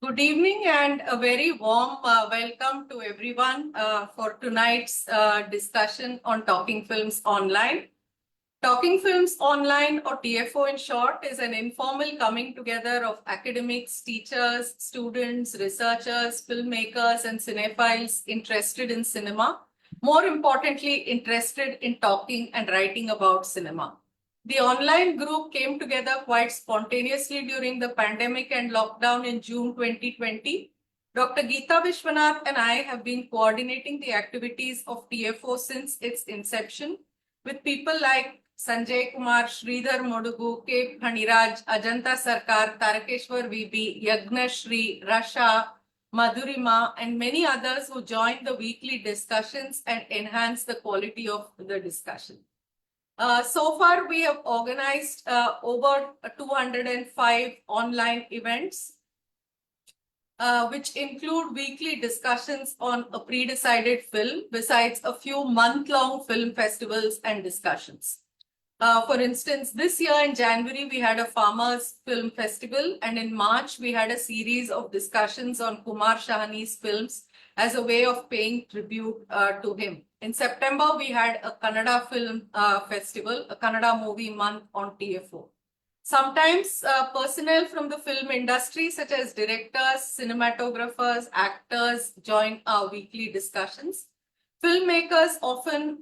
Good evening and a very warm welcome to everyone for tonight's discussion on Talking Films Online. Talking Films Online, or TFO in short, is an informal coming together of academics, teachers, students, researchers, filmmakers, and cinephiles interested in cinema. More importantly, interested in talking and writing about cinema. The online group came together quite spontaneously during the pandemic and lockdown in June 2020. Dr. Geeta Vishwanath and I have been coordinating the activities of TFO since its inception with people like Sanjay Kumar, Sridhar Modugu, K. Phaniraj, Ajanta Sarkar, Tarakeshwar VB, Yagnashri, Rasha, Madhurima, and many others who joined the weekly discussions and enhance the quality of the discussion. So far, we have organized over 205 online events, which include weekly discussions on a pre-decided film, besides a few month-long film festivals and discussions. For instance, this year in January, we had a Farmers Film Festival, and in March, we had a series of discussions on Kumar Shahani's films as a way of paying tribute to him. In September, we had a Kannada Film Festival, a Kannada movie month on TFO. Sometimes personnel from the film industry, such as directors, cinematographers, actors, join our weekly discussions. Filmmakers often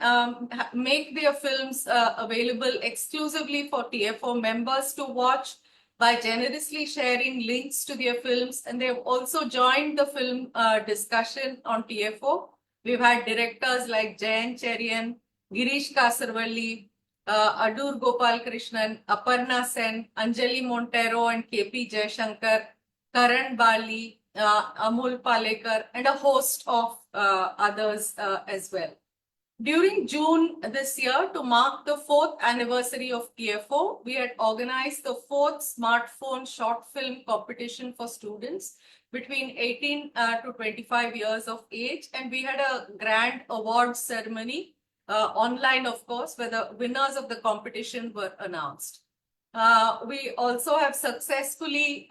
make their films available exclusively for TFO members to watch by generously sharing links to their films, and they have also joined the film discussion on TFO. We've had directors like Jayan Cherian, Girish Kasarvalli, Adur Gopal Krishnan, Aparna Sen, Anjali Montero and KP Jayashankar, Karan Bali, Amol Palekar, and a host of others as well. During June this year, to mark the 4th anniversary of TFO, we had organized the 4th smartphone short film competition for students between 18 to 25 years of age, and we had a grand award ceremony online, of course, where the winners of the competition were announced. We also have successfully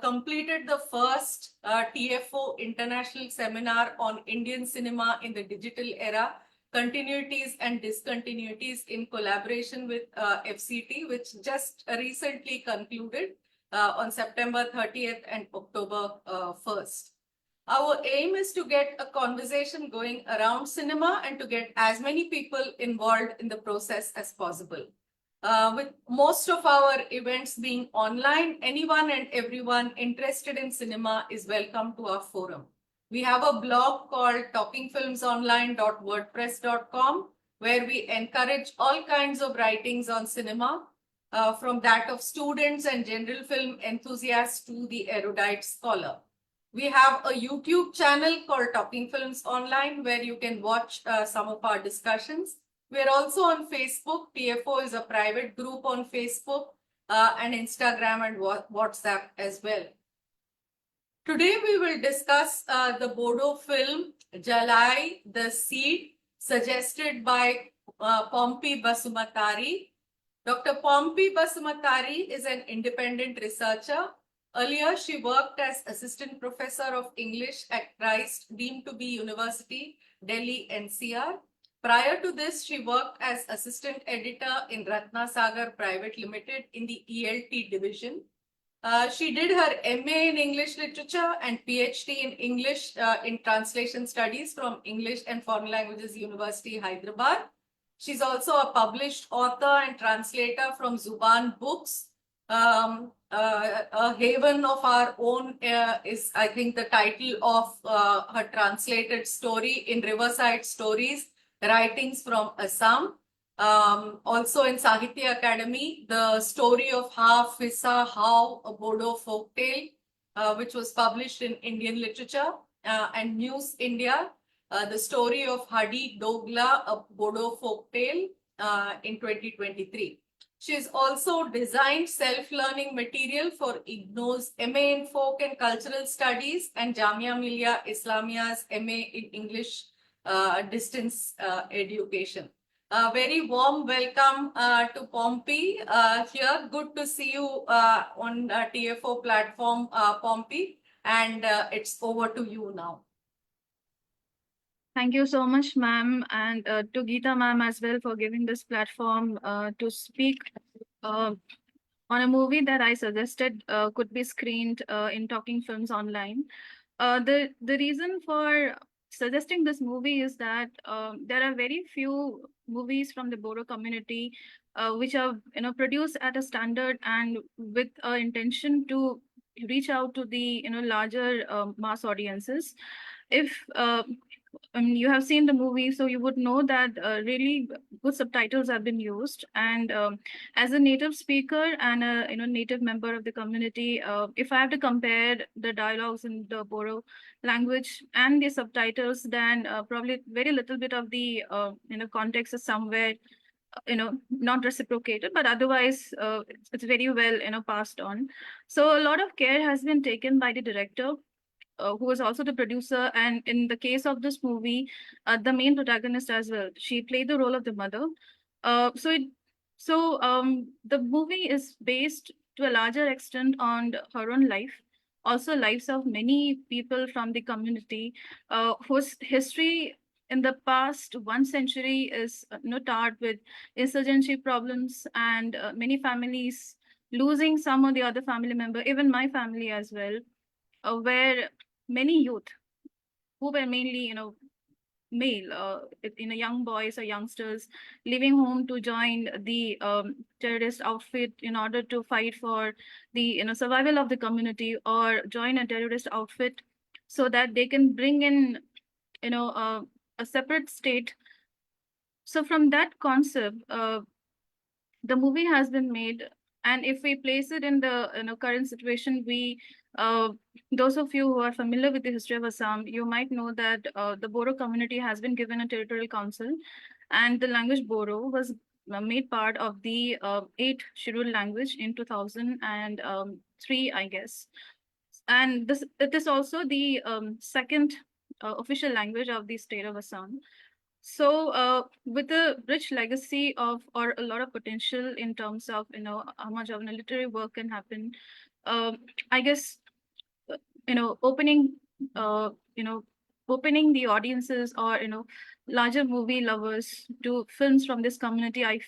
completed the first TFO International Seminar on Indian Cinema in the Digital Era, Continuities and Discontinuities, in collaboration with FCT, which just recently concluded on September 30th and October 1st. Our aim is to get a conversation going around cinema and to get as many people involved in the process as possible. With most of our events being online, anyone and everyone interested in cinema is welcome to our forum. We have a blog called talkingfilmsonline.wordpress.com, where we encourage all kinds of writings on cinema, from that of students and general film enthusiasts to the erudite scholar. We have a YouTube channel called Talking Films Online, where you can watch some of our discussions. We're also on Facebook. TFO is a private group on Facebook, and Instagram and WhatsApp as well. Today, we will discuss the Bodo film, JWLWI, The Seed, suggested by Pompi Basumatary. Dr. Pompi Basumatary is an independent researcher. Earlier, she worked as assistant professor of English at Christ Deemed to be University, Delhi, NCR. Prior to this, she worked as assistant editor in Ratna Sagar Private Limited in the ELT division. She did her MA in English Literature and PhD in English in Translation Studies from English and Foreign Languages University, Hyderabad. She's also a published author and translator from Zuban Books. A haven of our own is, I think, the title of her translated story in Riverside Stories, Writings from Assam. Also in Sahitya Academy, the story of Ha Fissa How, a Bodo folktale, which was published in Indian Literature, and News India, the story of Hadi Dogla, a Bodo folktale, in 2023. She has also designed self-learning material for IGNO's MA in Folk and Cultural Studies and Jamia Millia Islamia's MA in English Distance Education. A very warm welcome to Pompi here. Good to see you on TFO platform, Pompi. And it's over to you now. Thank you so much, ma'am, and to Geeta ma'am as well for giving this platform to speak uh, on a movie that I suggested could be screened in Talking Films Online. The reason for suggesting this movie is that there are very few movies from the Bodo community which are produced at a standard and with intention to reach out to the larger mass audiences. If you have seen the movie, so you would know that really good subtitles have been used. And as a native speaker and a native member of the community, if I have to compare the dialogues in the Bodo language and the subtitles, then probably very little bit of the context is somewhere not reciprocated, but otherwise it's very well passed on. So a lot of care has been taken by the director, who was also the producer, and in the case of this movie, the main protagonist as well. She played the role of the mother. Uh, so it, the movie is based to a larger extent on her own life, also lives of many people from the community, whose history in the past 1 century is tarred with insurgency problems and many families losing some of the other family member, even my family as well, where many youth who were mainly, male, young boys or youngsters, leaving home to join the terrorist outfit in order to fight for the survival of the community, or join a terrorist outfit so that they can bring in a separate state. So from that concept, the movie has been made, and if we place it in the current situation, we those of you who are familiar with the history of Assam, you might know that the Bodo community has been given a territorial council, and the language Bodo was made part of the 8th scheduled language in 2003, I guess. And this it is also the second official language of the state of Assam. So, with a rich legacy of, or a lot of potential in terms of, how much of literary work can happen, um, I guess, uh, you know, opening, uh, you know, opening the audiences, or, larger movie lovers to films from this community, I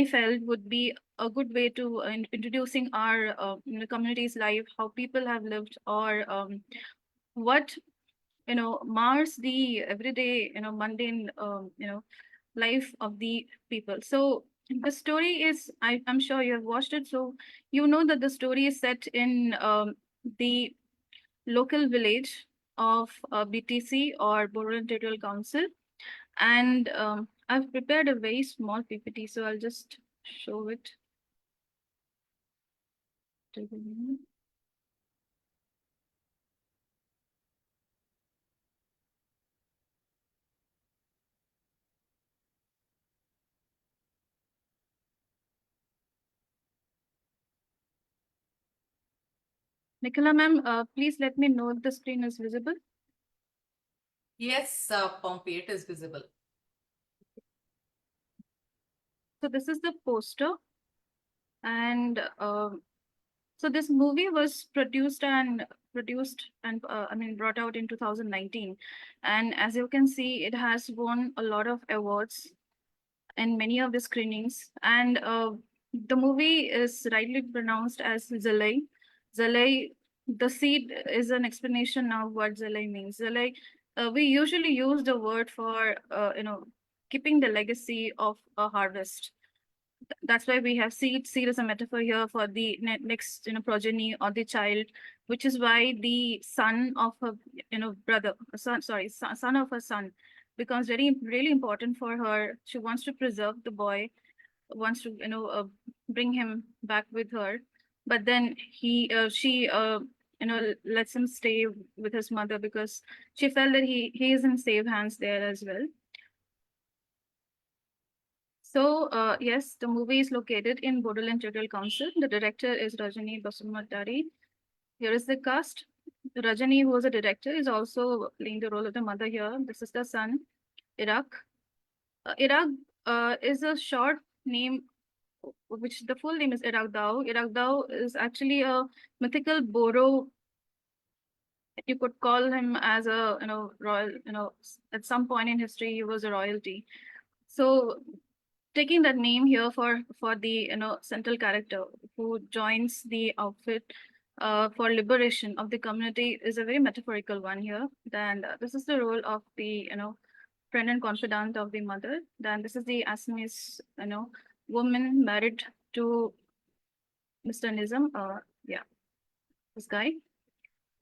felt would be a good way to introducing our, community's life, how people have lived, or what mars the everyday mundane life of the people. So the story is, I'm sure you have watched it, so you know that the story is set in the local village of BTC, or Bodo Territorial Council. And I've prepared a very small PPT, so I'll just show it to you. Nicola ma'am, please let me know if the screen is visible. Yes, Pompi, it is visible. So this is the poster, and so this movie was produced and brought out in 2019, and as you can see, it has won a lot of awards in many of the screenings. And the movie is rightly pronounced as Zalai. Zalai, the seed is an explanation of what Zalai means. Zalai, we usually use the word for keeping the legacy of a harvest. That's why we have seed as a metaphor here for the next progeny or the child, which is why the son of a brother, son of a son, becomes very really important for her. She wants to preserve the boy, wants to bring him back with her, but then she lets him stay with his mother because she felt that he is in safe hands there as well. So, yes, the movie is located in Bodoland Territorial Council. The director is Rajani Basumatary. Here is the cast. Rajani, who was a director, is also playing the role of the mother here. This is the son, Iraq. Iraq is a short name, which the full name is Iraq Dao. Iraq Dao is actually a mythical Bodo you could call him as a royal. At some point in history, he was a royalty. So taking that name here for the central character who joins the outfit for liberation of the community is a very metaphorical one here. Then this is the role of the friend and confidant of the mother. Then this is the Assamese woman married to Mr. Nizam. Yeah, this guy.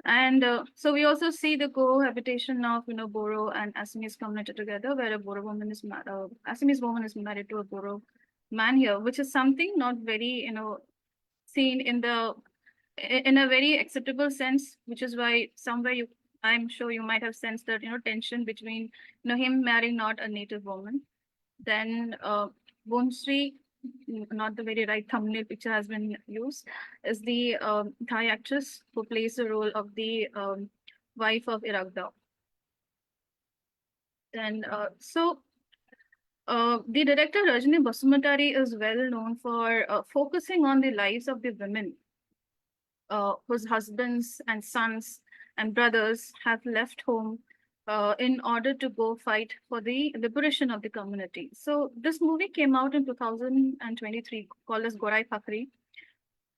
And so we also see the cohabitation of Bodo and Assamese community together, where a Bodo woman is Assamese woman is married to a Bodo man here, which is something not very seen in a very acceptable sense, which is why somewhere I'm sure you might have sensed that tension between him marrying not a native woman. Then Bonasri, not the very right thumbnail picture has been used, is the Thai actress who plays the role of the wife of Iraqda. Then the director Rajni Basumatary is well known for focusing on the lives of the women whose husbands and sons and brothers have left home in order to go fight for the liberation of the community. So this movie came out in 2023 called as Gorai Phakri.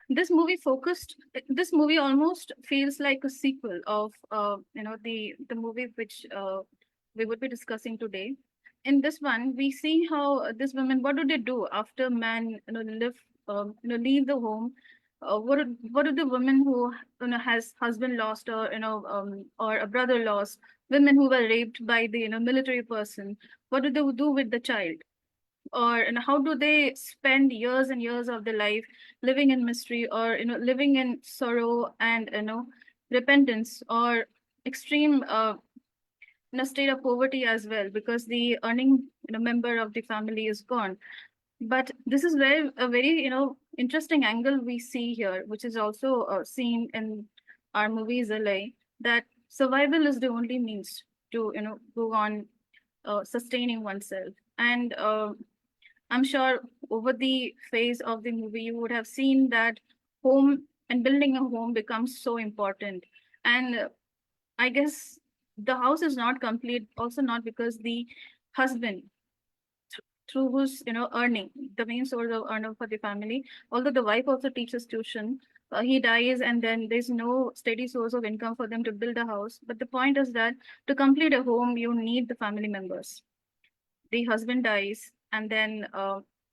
This movie almost feels like a sequel of the movie which we would be discussing today. In this one we see how these women, what do they do after men leave the home. What do the women who has husband lost, or a brother lost, women who were raped by the military person, what do they do with the child, or how do they spend years and years of their life living in mystery, or living in sorrow and repentance, or extreme in a state of poverty as well, because the earning member of the family is gone. But this is where a very interesting angle we see here, which is also seen in our movies LA, that survival is the only means to go on sustaining oneself. And I'm sure over the phase of the movie, you would have seen that home and building a home becomes so important. And I guess the house is not complete, also not because the husband, through whose earning, the main source of earner for the family, although the wife also teaches tuition, he dies, and then there's no steady source of income for them to build a house. But the point is that to complete a home, you need the family members. The husband dies, and then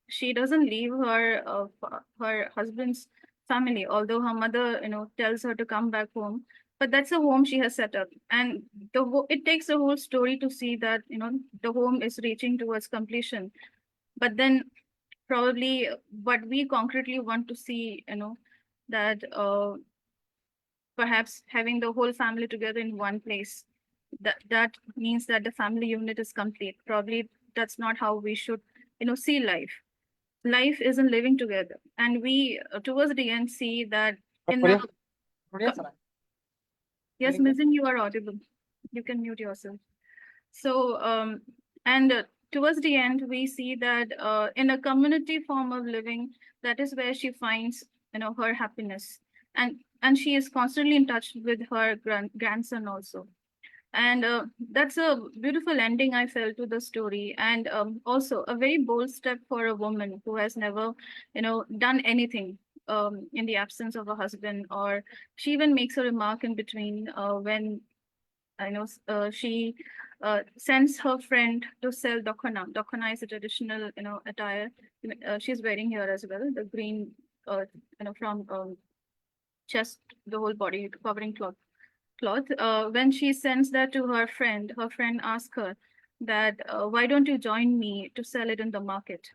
she doesn't leave her husband's family, although her mother tells her to come back home. But that's a home she has set up, and it takes a whole story to see that the home is reaching towards completion. But then probably what we concretely want to see, that perhaps having the whole family together in one place, that means that the family unit is complete. Probably that's not how we should see life. Life isn't living together, and we towards the end see that in a yes, Mizin, you are audible. You can mute yourself. So and towards the end we see that in a community form of living, that is where she finds her happiness, and she is constantly in touch with her grandson also. And that's a beautiful ending I felt to the story, and also a very bold step for a woman who has never done anything in the absence of a husband. Or she even makes a remark in between when I know she sends her friend to sell dokhana. Dokhana is a traditional attire she's wearing here as well, the green from chest, the whole body covering cloth. When she sends that to her friend asks her that, why don't you join me to sell it in the market?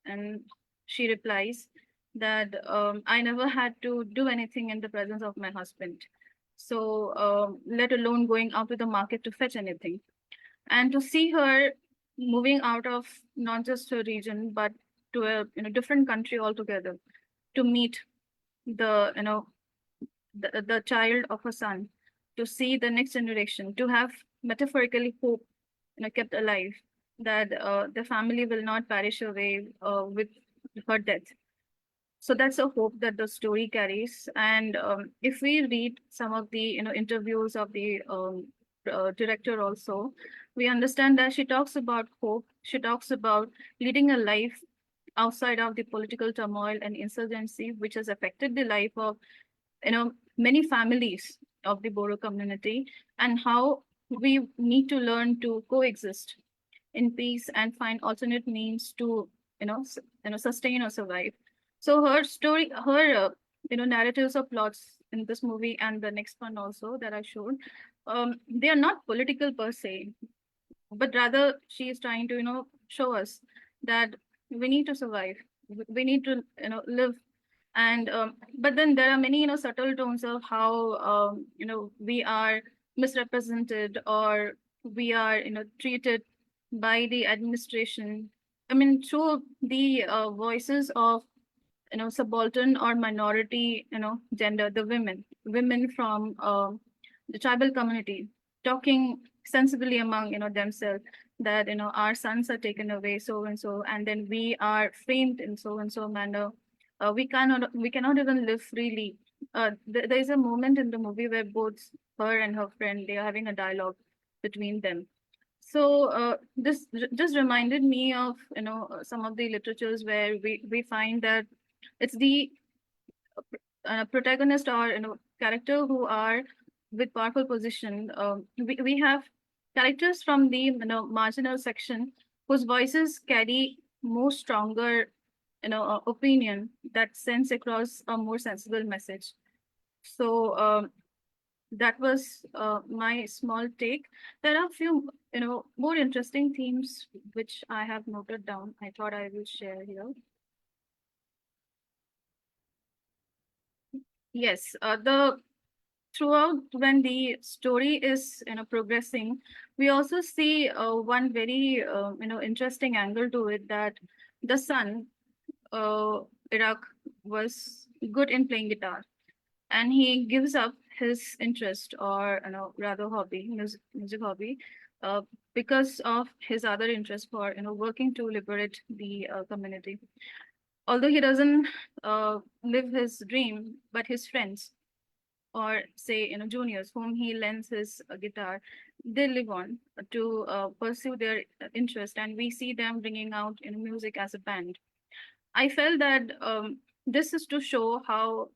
And she replies that, I never had to do anything in the presence of my husband. So let alone going out to the market to fetch anything. And to see her moving out of not just her region, but to a different country altogether, to meet the the child of her son, to see the next generation, to have metaphorically hope kept alive, that the family will not perish away with her death. So that's a hope that the story carries. And if we read some of the interviews of the director also, we understand that she talks about hope. She talks about leading a life outside of the political turmoil and insurgency, which has affected the life of many families of the Bodo community, and how we need to learn to coexist in peace and find alternate means to sustain or survive. So her story, her narratives or plots in this movie and the next one also that I showed, they are not political per se, but rather she is trying to show us that we need to survive, we need to live. And but then there are many subtle tones of how we are misrepresented, or we are treated by the administration, I mean through the voices of subaltern or minority gender, the women from the tribal community, talking sensibly among themselves, that our sons are taken away so and so, and then we are framed in so and so manner. We cannot even live freely. There is a moment in the movie where both her and her friend, they are having a dialogue between them. So this just reminded me of some of the literatures where we find that it's the protagonist or character who are with powerful position. We have characters from the marginal section whose voices carry more stronger opinion that sends across a more sensible message. So that was my small take. There are a few more interesting themes which I have noted down. I thought I will share here. Yes, the throughout when the story is progressing, we also see one very interesting angle to it, that the son, uh, Iraq, was good in playing guitar, and he gives up his interest, or rather hobby, music hobby, uh, because of his other interest for working to liberate the community. Although he doesn't live his dream, but his friends, or say juniors whom he lends his guitar, they live on to pursue their interest, and we see them bringing out music as a band. I felt that this is to show how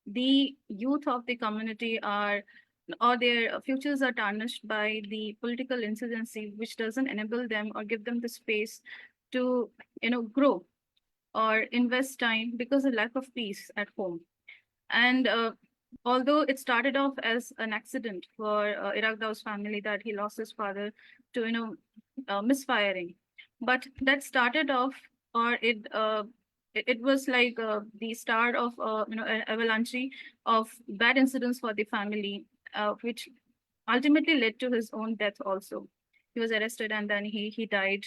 the youth of the community are, or their futures are tarnished by the political insurgency, which doesn't enable them or give them the space to grow or invest time because of lack of peace at home. And although it started off as an accident for Iraq Daw's family, that he lost his father to misfiring, but that started off, or it was like the start of an avalanche of bad incidents for the family, which ultimately led to his own death also. He was arrested, and then he died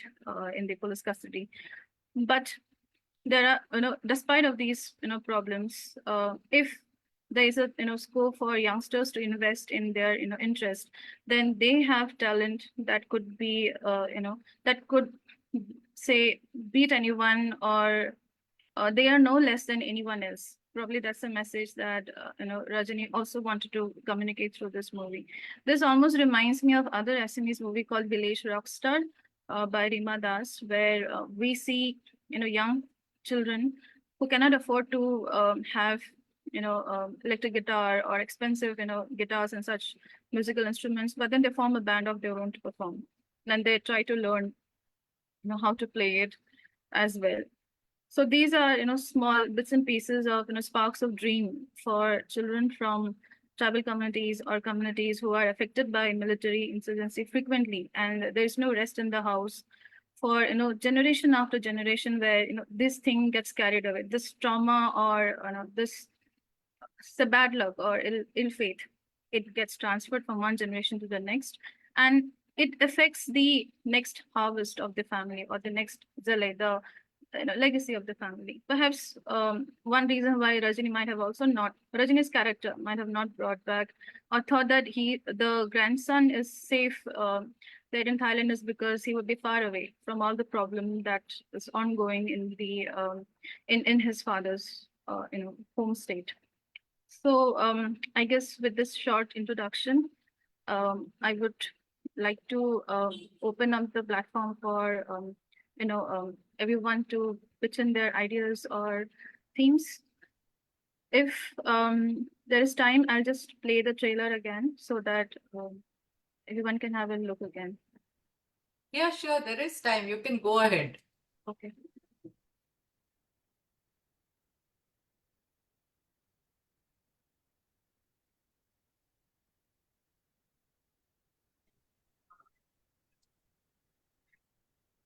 in the police custody. But there are despite of these problems, if there is a scope for youngsters to invest in their interest, then they have talent that could be that could say beat anyone, or they are no less than anyone else. Probably that's a message that Rajani also wanted to communicate through this movie. This almost reminds me of other Assamese movie called Village Rockstar by Rima Das, where we see young children who cannot afford to have electric guitar or expensive guitars and such musical instruments, but then they form a band of their own to perform, and they try to learn how to play it as well. So these are small bits and pieces of sparks of dream for children from tribal communities or communities who are affected by military insurgency frequently, and there is no rest in the house for generation after generation, where this thing gets carried away, this trauma, or this bad luck or ill fate, it gets transferred from one generation to the next, and it affects the next harvest of the family, or the next zale, the legacy of the family. Perhaps one reason why Rajini's character might have not brought back, or thought that the grandson is safe there in Thailand, is because he would be far away from all the problem that is ongoing in his father's home state. So I guess with this short introduction, I would like to open up the platform for everyone to pitch in their ideas or themes. If there is time, I'll just play the trailer again so that everyone can have a look again. Yeah, sure. There is time. You can go ahead. Okay.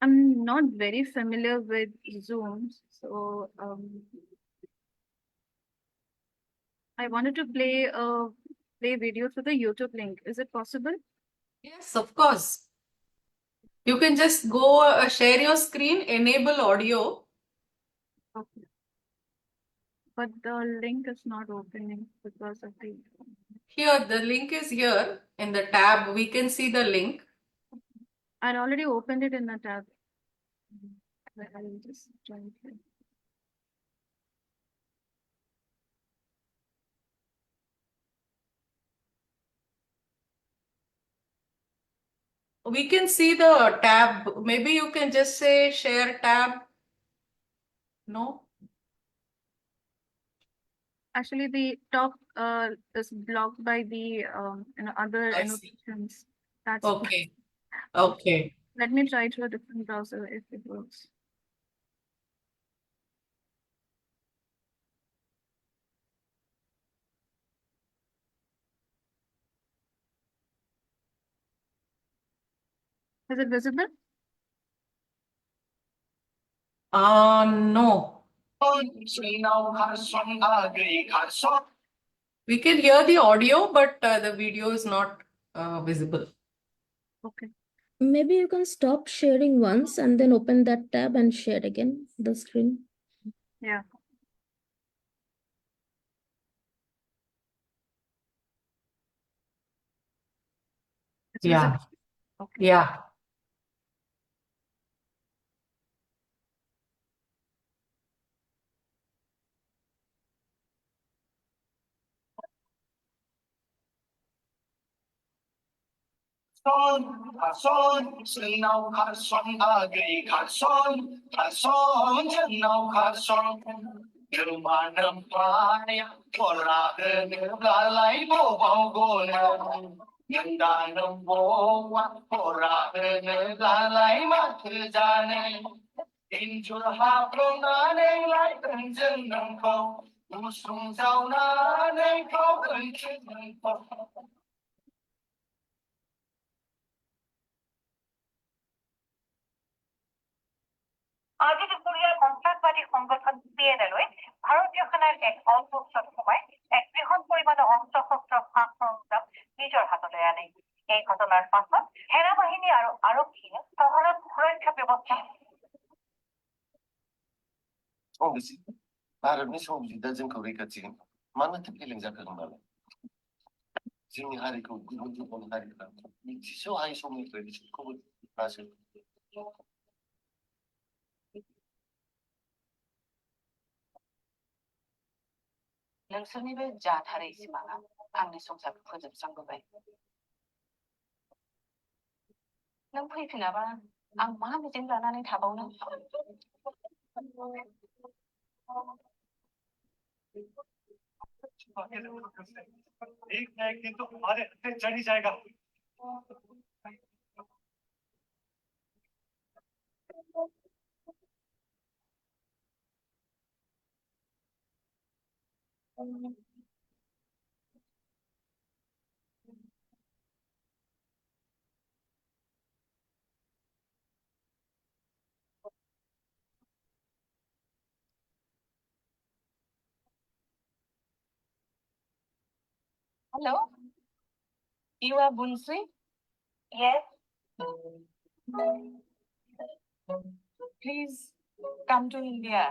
I'm not very familiar with Zoom, so I wanted to play video through the YouTube link. Is it possible? Yes, of course. You can just go share your screen, enable audio. Okay. But the link is not opening because of the. Here, the link is here in the tab. We can see the link. I already opened it in the tab. I'll just try it here. We can see the tab. Maybe you can just say share tab. No? Actually, the top is blocked by the other I see. annotations. That's Okay. Okay. Let me try through a different browser if it works. Is it visible? No. We can hear the audio, but the video is not visible. Okay. Maybe you can stop sharing once and then open that tab and share again the screen. Yeah. It's Yeah. visible. Okay. Yeah. আজি দুপৰীয়া সন্ত্ৰাসবাদী সংগঠন PNL-ই ভাৰতীয় সেনাৰ এক অল্পোৎসৱ সোমাই এক বৃহৎ পৰিমাণৰ অস্ত্ৰ শস্ত্ৰ সা সৰঞ্জাম নিজৰ হাতলৈ আনে। এই ঘটনাৰ পাছত সেনাবাহিনী আৰু আৰক্ষীয়ে চহৰত সুৰক্ষা ব্যৱস্থা भारतनि संबिजिदा जोंखौ रैखाथि होनो मानोथो फेलें जाखो होनबालाय जोंनि हारिखौ गुबुन गुबुन हारिफ्रा मिथिस'हायै समनिफ्राय बिसोरखौबो नासय नोंसोरनि बे जाथारै सिमाङा आंनि संसारखौ फोजोबस्रांबोबाय। नों फैफिनाबा आं मा मिजिं लानानै थाबावनो? एक ना एक दिन तो हमारे हत्थे चढ़ ही जाएगा। Hello? You are Bunsri? Yes. Please come to India.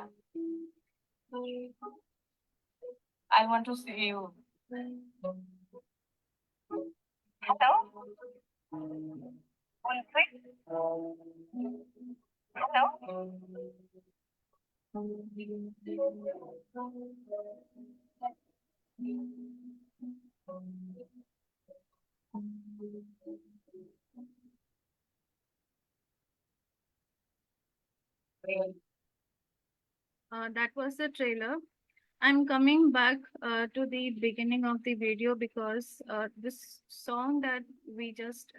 I want to see you. Hello? Bunsri? Hello? That was the trailer. I'm coming back to the beginning of the video because this song that we just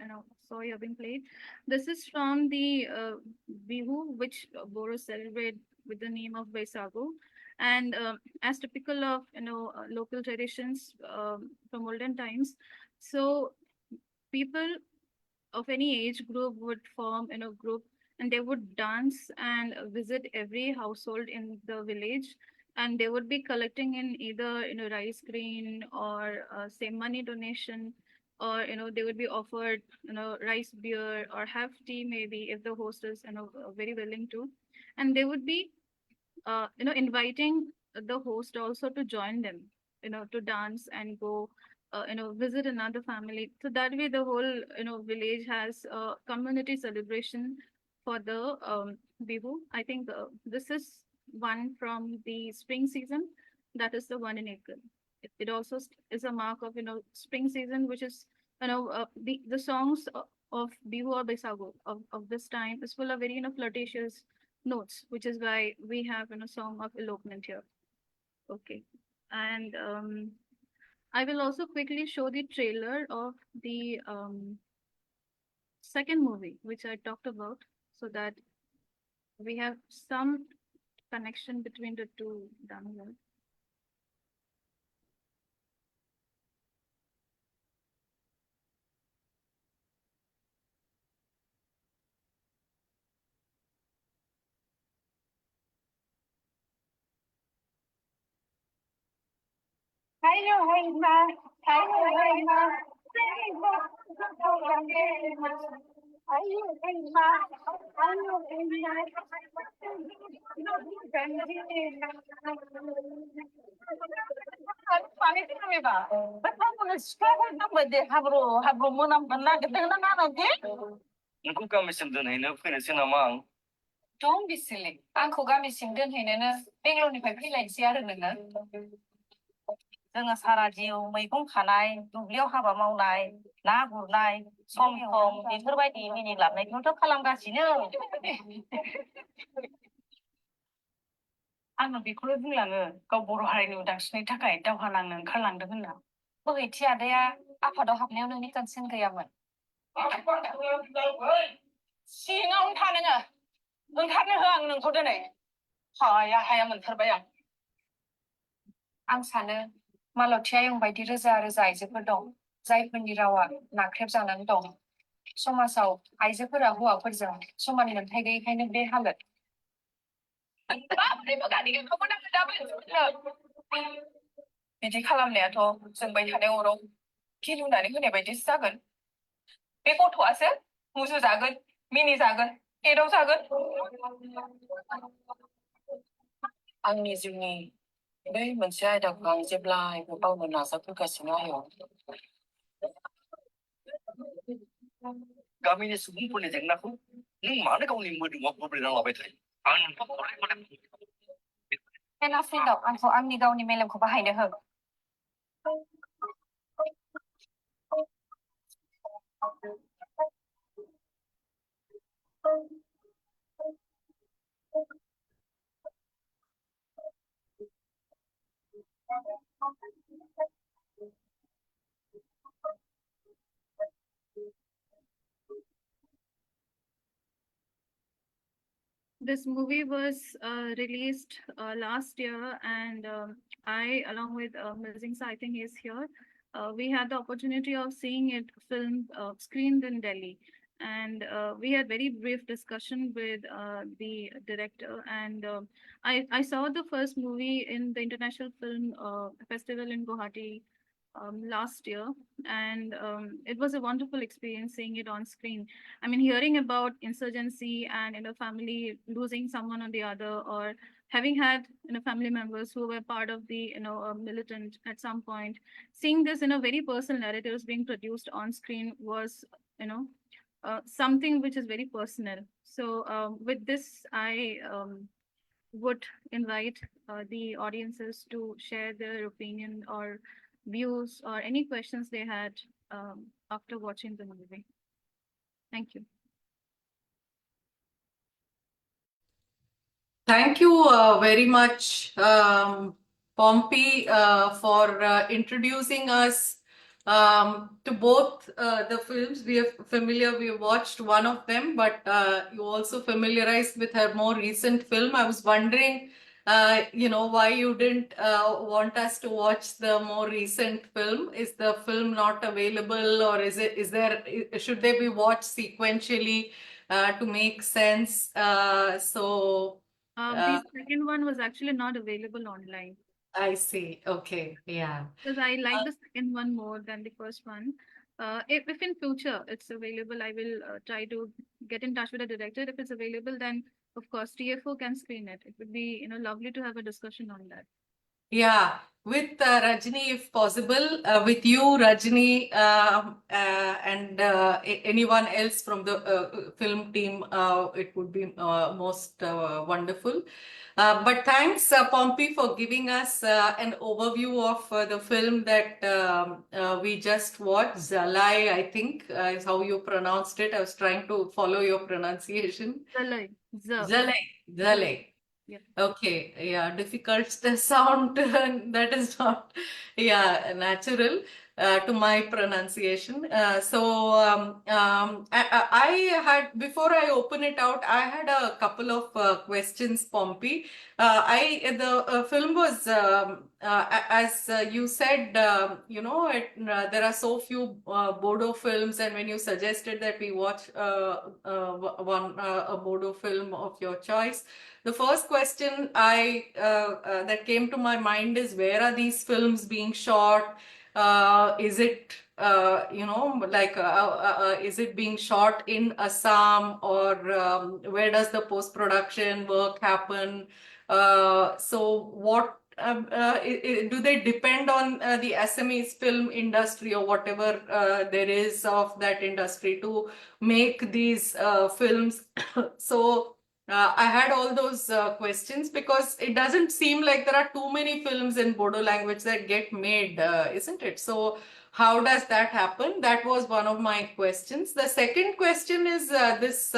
saw you being played, this is from the Bihu, which Bodo celebrate with the name of Baisago, and as typical of local traditions from olden times, so people of any age group would form in a group and they would dance and visit every household in the village, and they would be collecting in either rice grain or say money donation, or they would be offered rice beer or have tea maybe if the host is very willing to, and they would be inviting the host also to join them, to dance and go, visit another family. So that way, the whole, village has a community celebration for the Bihu. I think this is one from the spring season. That is the one in April. It also is a mark of, spring season, which is, the songs of Bihu or Baisago of this time is full of very, flirtatious notes, which is why we have a song of elopement here. Okay. And I will also quickly show the trailer of the second movie, which I talked about, so that we have some connection between the two down here. Ayo, hey, ma. Ayo, hey, ma. Ayo, hey, ma. Ayo, hey, ma. Panik kami ba? Ba't mo mga struggle na ba di habro mo nang nagatang na nanon di? नोंखौ गामिसिम दोनहैनो फैनोसै नामा आं? Don't be silly. आंखौ गामिसिम दोनहैनोनो बेंगलरनिफ्राय फैलायनोसै आरो नोङो? जोङो सारा जिउ मैगं खानाय, दुब्लियाव हाबा मावनाय, ना गुरनाय, सम सम बेफोरबायदि मिनिग्लाबनायखौथ' खालामगासिनो। आङो बेखौनो बुंलाङो, गाव बर' हारिनि उदांस्रिनि थाखाय दावहा नांनो ओंखारलांदों होनना। बोहैथि आदाया आफादाव हाबनायाव नोंनि कनसेन्ट गैयामोन। सिङावनो था नोङो। ओंखारनो होआ आं नोंखौ दिनै। हाया मोनथारबाय आं। आं सानो मालती आयं बायदि रोजा रोजा आइजोफोर दं, जायफोरनि रावा नाख्रेबजानानै दं। समाजाव आइजोफोरा हौवाफोरजों समान मोनथाय गैयैखायनो बे हालोद। बिदि खालामनायाथ' जोंबाय थानाय अराव खि लुनानै होनाय बायदिसो जागोन। बे गथ'आसो मुजुजागोन, मिनिजागोन, एदावजागोन। आंनि जिउनि बै मोनसे आयदाखौ आं जेब्लायबो बावनो नाजाबोगासिनो आयं। गामिनि सुबुंफोरनि जेंनाखौ नों मानो गावनि मोदोमाव बोब्लेना लाबाय थायो? आं नोंखौ खौराय एना फ्रेन्डआव आंखौ आंनि गावनि मेलेमखौ बाहायनो हो। This movie was released last year, and I, along with Missing Sa, I think he's here. We had the opportunity of seeing it filmed, screened in Delhi, and we had very brief discussion with the director. And I saw the first movie in the International Film Festival in Guwahati last year, and it was a wonderful experience seeing it on screen. I mean, hearing about insurgency and family losing someone or the other, or having had family members who were part of the militant at some point, seeing this very personal narratives being produced on screen was something which is very personal. So with this, I would invite the audiences to share their opinion or views or any questions they had after watching the movie. Thank you. Thank you very much, Pompi, for introducing us to both the films. We are familiar, we watched one of them, but you also familiarized with her more recent film. I was wondering, why you didn't want us to watch the more recent film. Is the film not available, or should they be watched sequentially to make sense? The second one was actually not available online I see. Okay. Yeah. because I like the second one more than the first one. If in future it's available, I will try to get in touch with the director. If it's available, then of course TFO can screen it. It would be lovely to have a discussion on that. Yeah. With Rajni, if possible, with you, Rajni, and anyone else from the film team, it would be most wonderful. But thanks, Pompi, for giving us an overview of the film that we just watched. Zalai, I think, is how you pronounced it. I was trying to follow your pronunciation. Zalai. Zalai. Zalai. Yeah. Okay, yeah, difficult the sound that is not, yeah, natural to my pronunciation. I had, before I open it out, I had a couple of questions, Pompey. The film was, as you said, there are so few Bodo films, and when you suggested that we watch a Bodo film of your choice, the first question that came to my mind is, where are these films being shot? Is it is it being shot in Assam, or where does the post-production work happen? So what do they depend on the Assamese film industry, or whatever there is of that industry, to make these films? So I had all those questions, because it doesn't seem like there are too many films in Bodo language that get made, isn't it? So how does that happen? That was one of my questions. The second question is this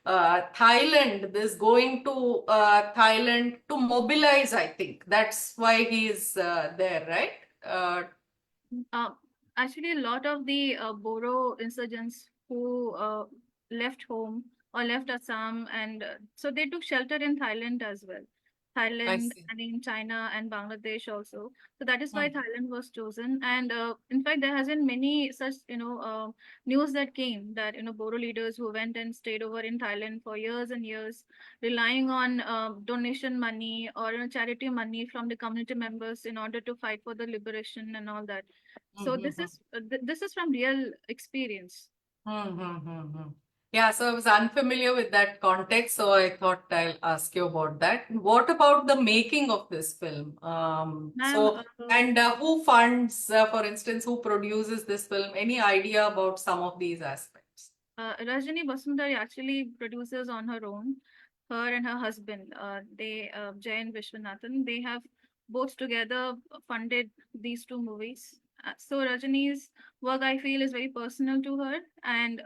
Thailand, this going to Thailand to mobilize, I think. That's why he is there, right? Uh, Actually, a lot of the Bodo insurgents who left home or left Assam, and so they took shelter in Thailand as well. I Thailand see. and in China and Bangladesh also. So that is why Hmm. Thailand was chosen. And in fact, there has been many such news that came that Bodo leaders who went and stayed over in Thailand for years and years, relying on donation money or charity money from the community members in order to fight for the liberation and all that. So this Mm-hmm. is this is from real experience. Mm-hmm. Yeah, so I was unfamiliar with that context, so I thought I'll ask you about that. What about the making of this film? Ma'am, And who funds, for instance, who produces this film? Any idea about some of these aspects? Rajani Basumatary actually produces on her own. Her and her husband, Jay and Vishwanathan, they have both together funded these two movies. So Rajani's work, I feel, is very personal to her, and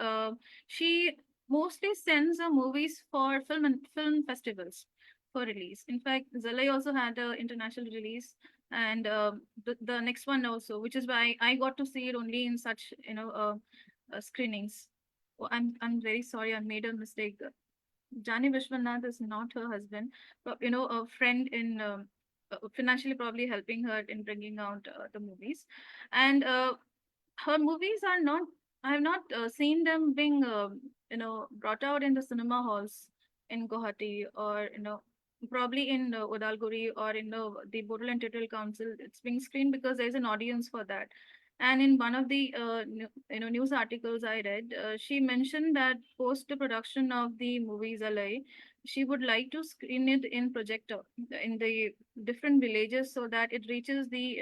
she mostly sends her movies for film festivals for release. In fact, Zalai also had an international release, and the next one also, which is why I got to see it only in such screenings. Oh, I'm very sorry, I made a mistake. Jani Vishwanath is not her husband, but a friend in financially probably helping her in bringing out the movies, and her movies are not. I have not seen them being brought out in the cinema halls in Guwahati, or probably in Udalguri, or in the Bodoland Territorial Council. It's being screened because there's an audience for that. And in one of the news articles I read, she mentioned that post the production of the movie Zalai, she would like to screen it in projector in the different villages, so that it reaches the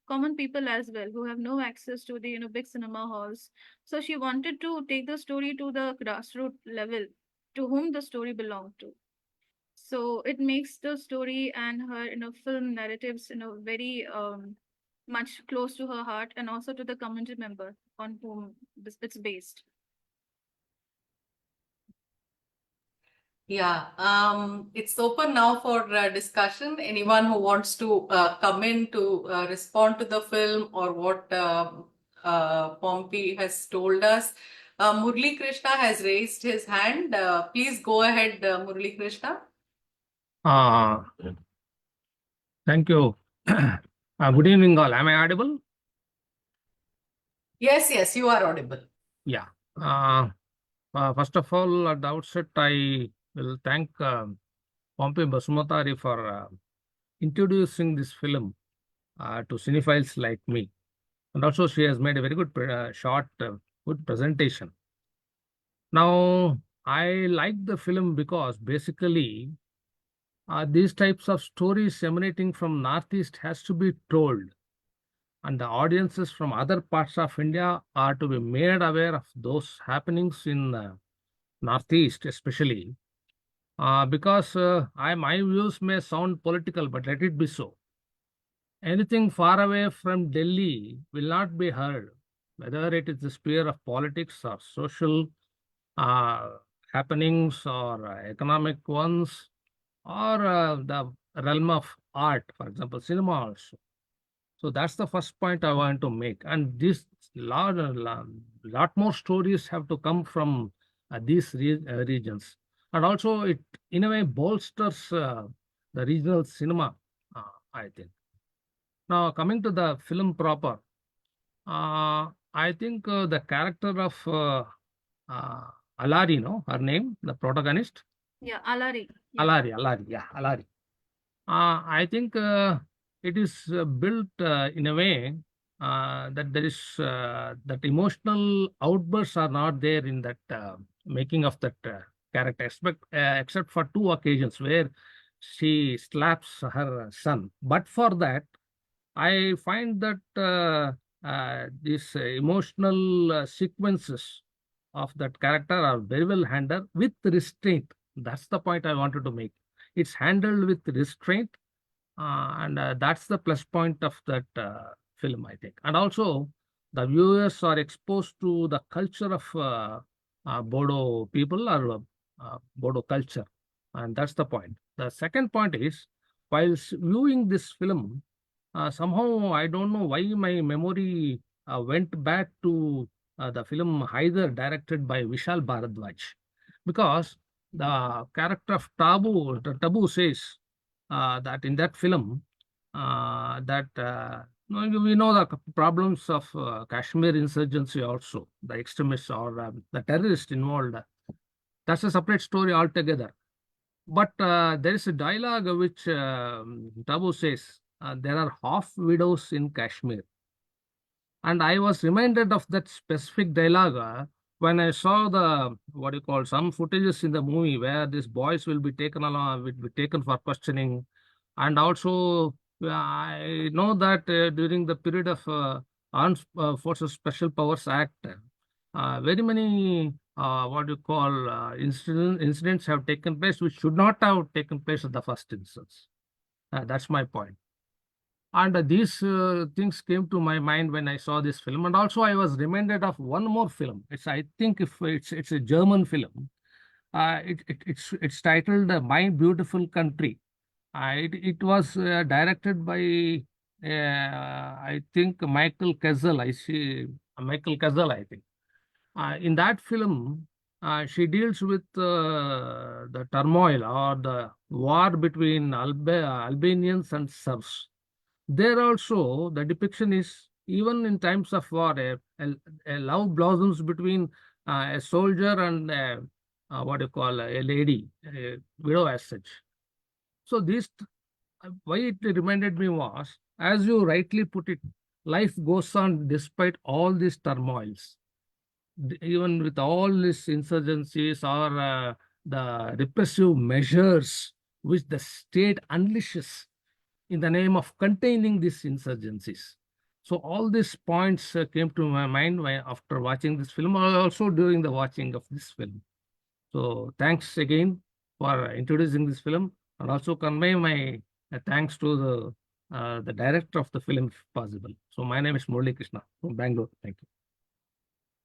common people as well, who have no access to the big cinema halls. So she wanted to take the story to the grassroots level, to whom the story belonged to. So it makes the story and her, film narratives, very much close to her heart, and also to the community member on whom it's based. Yeah, it's open now for discussion. Anyone who wants to come in to respond to the film or what Pompi has told us. Murli Krishna has raised his hand. Please go ahead, Murli Krishna. Uh, Thank you. Good evening, all. Am I audible? Yes, you are audible. Yeah. First of all, at the outset, I will thank Pompi Basumatary for introducing this film to cinephiles like me. And also, she has made a very good, short, good presentation. Now, I like the film because basically, these types of stories emanating from Northeast has to be told, and the audiences from other parts of India are to be made aware of those happenings in Northeast, especially because my views may sound political, but let it be so. Anything far away from Delhi will not be heard, whether it is the sphere of politics or social uh, happenings or economic ones or the realm of art, for example, cinema also. So that's the first point I want to make. And this lot more stories have to come from these regions. And also it, in a way, bolsters the regional cinema, I think. Now, coming to the film proper, I think the character of uh, Alari, no, her name, the protagonist, Yeah, Alari. Yeah. Alari. I think it is built in a way that there is that emotional outbursts are not there in that making of that character, except for two occasions where she slaps her son. But for that, I find that these emotional sequences of that character are very well handled with restraint. That's the point I wanted to make. It's handled with restraint, and that's the plus point of that film, I think. And also, the viewers are exposed to the culture of Bodo people or Bodo culture, and that's the point. The second point is, while viewing this film, somehow I don't know why my memory went back to the film Haider, directed by Vishal Bharadwaj, because the character of Tabu says that in that film that we know the problems of Kashmir insurgency also, the extremists or the terrorists involved. That's a separate story altogether. But there is a dialogue which Tabu says there are half widows in Kashmir. And I was reminded of that specific dialogue when I saw the, what you call, some footages in the movie where these boys will be taken along, will be taken for questioning. And also, I know that during the period of Armed Forces Special Powers Act, very many, what you call, incidents have taken place which should not have taken place at the first instance. That's my point. And these things came to my mind when I saw this film. And also I was reminded of one more film. I think if it's a German film. It's titled My Beautiful Country. It was directed by I think Michael Kessel. I see Michael Kessel, I think. In that film, she deals with the turmoil or the war between Albanians and Serbs. There also, the depiction is even in times of war, a love blossoms between a soldier and what you call a lady, a widow as such. So this, why it reminded me was, as you rightly put it, life goes on despite all these turmoils, even with all these insurgencies or the repressive measures which the state unleashes in the name of containing these insurgencies. So all these points came to my mind after watching this film, or also during the watching of this film. So thanks again for introducing this film. and also convey my thanks to the director of the film, if possible. So my name is Murali Krishna from Bangalore. Thank you.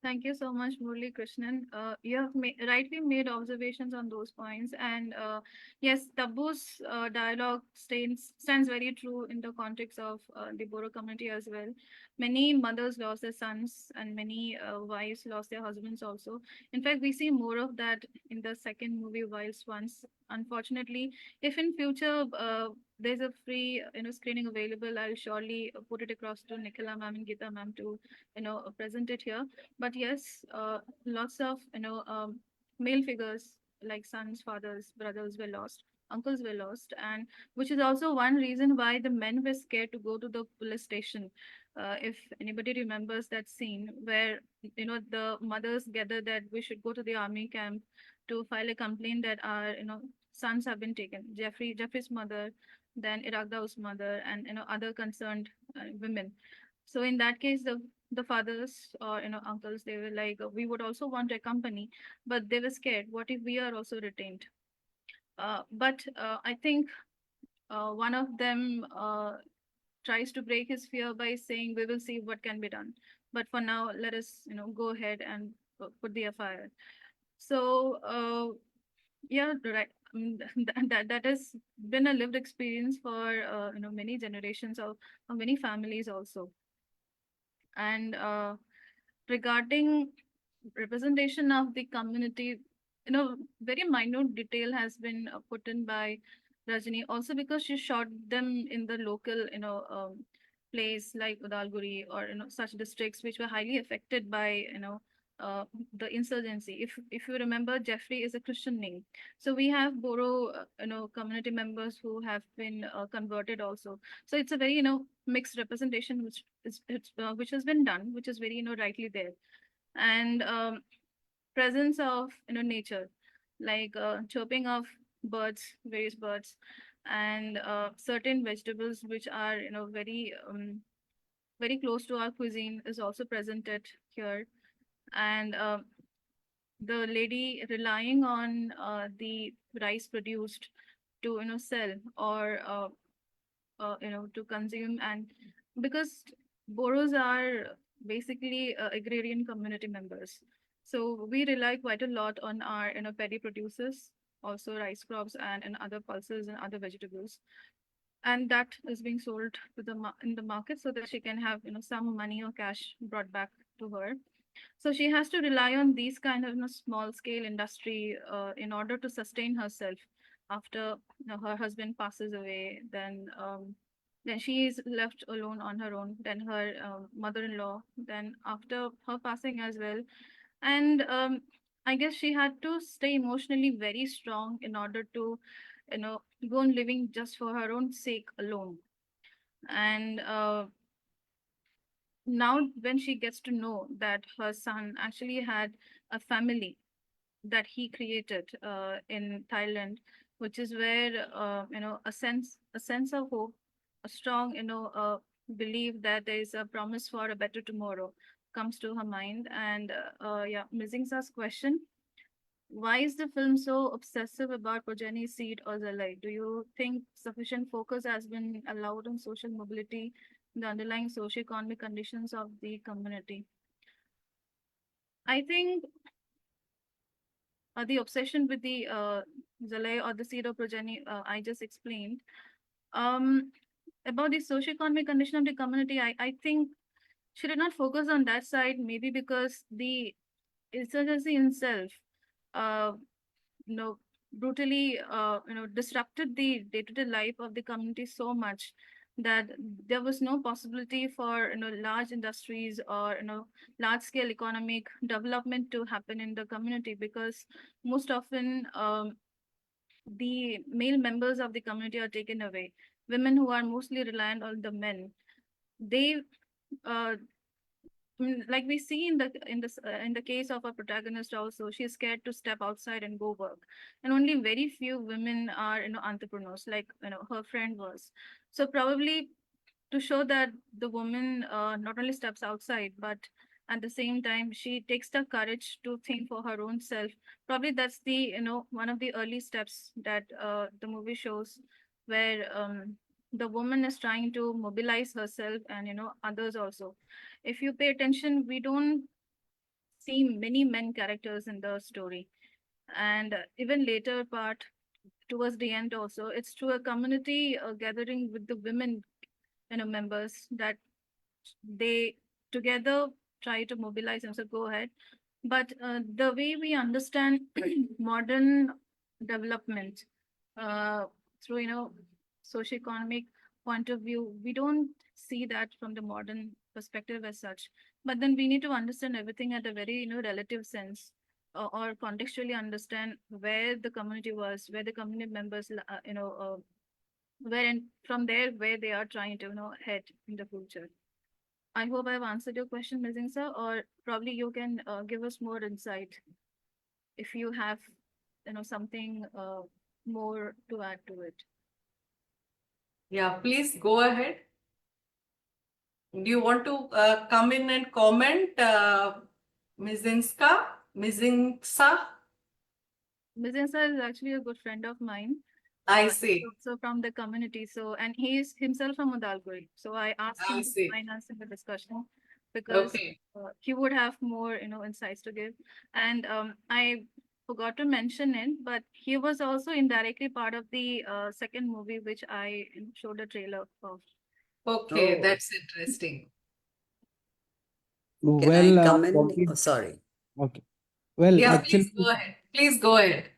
Thank you so much, Murli Krishnan. You have rightly made observations on those points. And yes, Tabu's dialogue stands very true in the context of the Bodo community as well. Many mothers lost their sons and many wives lost their husbands also. In fact, we see more of that in the second movie, Wild Swans. Unfortunately, if in future there's a free screening available, I'll surely put it across to Nicola ma'am and Geeta ma'am to present it here. But yes, lots of male figures like sons, fathers, brothers were lost, uncles were lost, and which is also one reason why the men were scared to go to the police station. If anybody remembers that scene where the mothers gather that we should go to the army camp to file a complaint that our sons have been taken. Jeffrey's mother, then Iraqda's mother, and other concerned women. So in that case, the fathers or uncles, they were like, we would also want to accompany, but they were scared. What if we are also retained? But I think one of them tries to break his fear by saying, we will see what can be done. But for now, let us go ahead and put the FIR. So yeah, right. I mean, that has been a lived experience for many generations of many families also. And regarding representation of the community, very minute detail has been put in by Rajini, also because she shot them in the local, place like Udalguri or such districts which were highly affected by the insurgency. If you remember, Jeffrey is a Christian name, so we have Boro community members who have been converted also. So it's a very mixed representation which has been done, which is very rightly there. And presence of nature, like chirping of birds, various birds, and certain vegetables which are very close to our cuisine is also presented here. And the lady relying on the rice produced to sell or to consume, and because Boros are basically agrarian community members, so we rely quite a lot on our paddy producers, also rice crops and other pulses and other vegetables, and that is being sold to in the market so that she can have some money or cash brought back to her. So she has to rely on these kind of small scale industry in order to sustain herself after her husband passes away. Then she is left alone on her own. Then her mother-in-law. Then after her passing as well, and I guess she had to stay emotionally very strong in order to go on living just for her own sake alone. And now when she gets to know that her son actually had a family that he created in Thailand, which is where a sense of hope, a strong belief that there is a promise for a better tomorrow comes to her mind. And yeah, Missing Sa's question: why is the film so obsessive about progeny, seed, or Zalai? Do you think sufficient focus has been allowed on social mobility, the underlying socio-economic conditions of the community? I think the obsession with the Zalai or the seed or progeny I just explained. About the socio-economic condition of the community, I think she did not focus on that side, maybe because the insurgency itself, uh, you know, brutally, disrupted the day-to-day life of the community so much that there was no possibility for large industries or large-scale economic development to happen in the community, because most often the male members of the community are taken away. Women who are mostly reliant on the men, they uh, like we see in the case of a protagonist also, she's scared to step outside and go work, and only very few women are entrepreneurs like her friend was. So probably to show that the woman not only steps outside but At the same time, she takes the courage to think for her own self. Probably that's the, one of the early steps that the movie shows, where the woman is trying to mobilize herself and, others also. If you pay attention, we don't see many men characters in the story. And even later part, towards the end also, it's through a community gathering with the women, members, that they together try to mobilize themselves, go ahead. But the way we understand modern development through, socioeconomic point of view, we don't see that from the modern perspective as such. But then we need to understand everything at a very, relative sense, or contextually understand where the community was, where the community members, where, and from there where they are trying to, head in the future. I hope I've answered your question, Ms. Sir, or probably you can give us more insight if you have, something more to add to it. Yeah, please go ahead. Do you want to come in and comment, Mizinska? Mizinsa? Ms. Sir is actually a good friend of mine. I see. Also from the community. So, and he is himself from Udalguri. So I asked I him to see. join us in the discussion because Okay. he would have more, insights to give. And I forgot to mention it, but he was also indirectly part of the second movie, which I showed a trailer of. Okay, Oh. that's interesting. Can Well, I come in? Pompi, Oh, sorry. okay. Well, Yeah, actually, please go ahead. Please go ahead.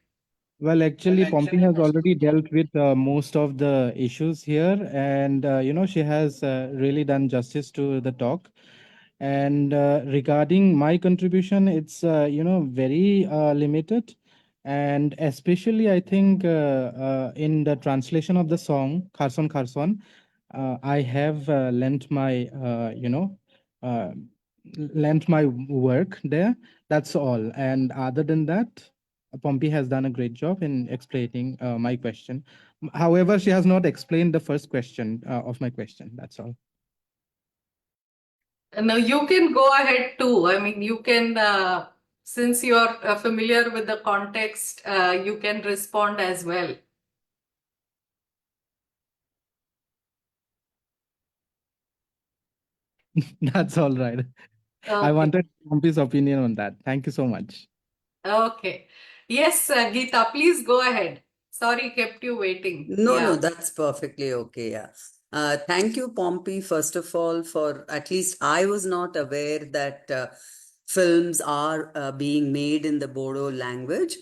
Pompi has already dealt with most of the issues here, and she has really done justice to the talk. And regarding my contribution, it's very limited, and especially I think in the translation of the song Kharson Kharson, I have uh, lent my work there. That's all. And other than that, Pompey has done a great job in explaining my question. However, she has not explained the first question of my question. That's all. No, you can go ahead too. I mean, you can, since you're familiar with the context, you can respond as well. That's all right. I Okay. wanted Pompey's opinion on that. Thank you so much. Okay. Yes, Geeta, please go ahead. Sorry, kept you waiting. No, Yeah. that's perfectly okay. Yeah. Thank you, Pompey, first of all, for at least I was not aware that films are being made in the Bodo language.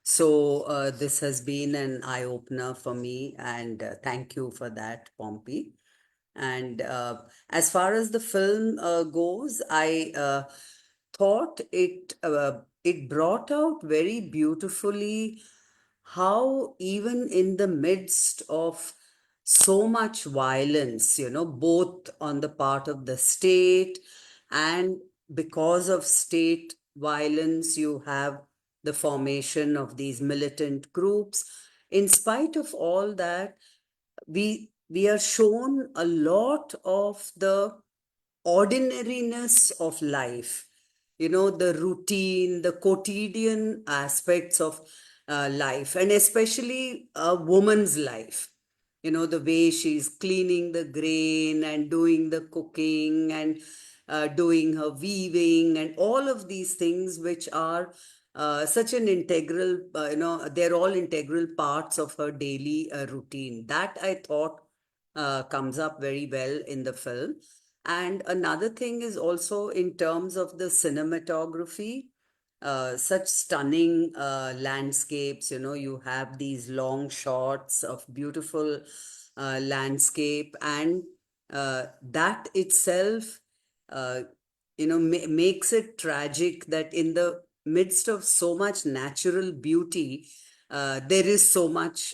So this has been an eye opener for me, and thank you for that, Pompey. And as far as the film goes, I thought it brought out very beautifully how even in the midst of so much violence, both on the part of the state, and because of state violence, you have the formation of these militant groups. In spite of all that, we are shown a lot of the ordinariness of life, the routine, the quotidian aspects of life, and especially a woman's life, the way she's cleaning the grain and doing the cooking and doing her weaving and all of these things, which are such an integral, they're all integral parts of her daily routine. That I thought comes up very well in the film. And another thing is also in terms of the cinematography, such stunning landscapes. You have these long shots of beautiful landscape, and that itself, uh, makes it tragic that in the midst of so much natural beauty, there is so much,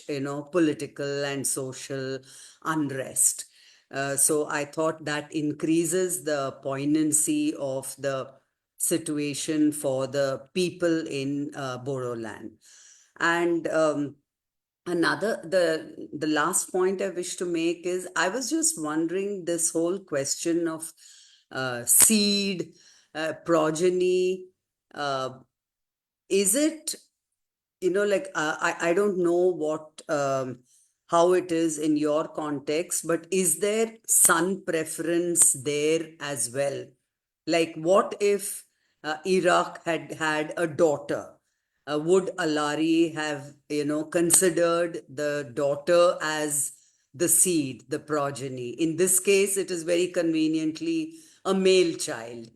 political and social unrest. So I thought that increases the poignancy of the situation for the people in Bodoland. And the last point I wish to make is I was just wondering this whole question of seed progeny, is it, like I don't know what how it is in your context, but is there son preference there as well? Like, what if Iraq had had a daughter? Would Alari have, considered the daughter as the seed, the progeny? In this case, it is very conveniently a male child.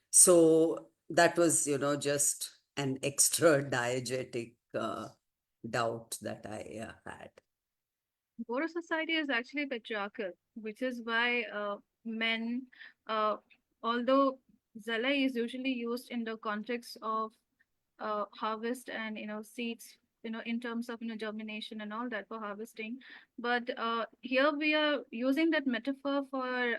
So that was, just an extra diegetic doubt that I had. Bodo society is actually patriarchal, which is why men, uh, although Zala is usually used in the context of harvest and seeds, in terms of germination and all that for harvesting, but here we are using that metaphor for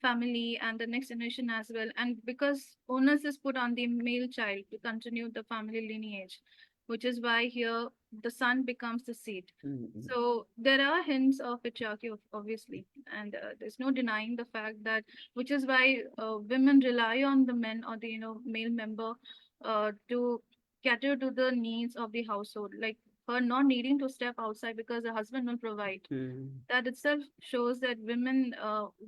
family and the next generation as well, and because onus is put on the male child to continue the family lineage, which is why here the son becomes the seed. Mhm. So there are hints of patriarchy, obviously, and there's no denying the fact that, which is why women rely on the men or the male member to cater to the needs of the household, like her not needing to step outside because the husband will provide. Mhm. That itself shows that women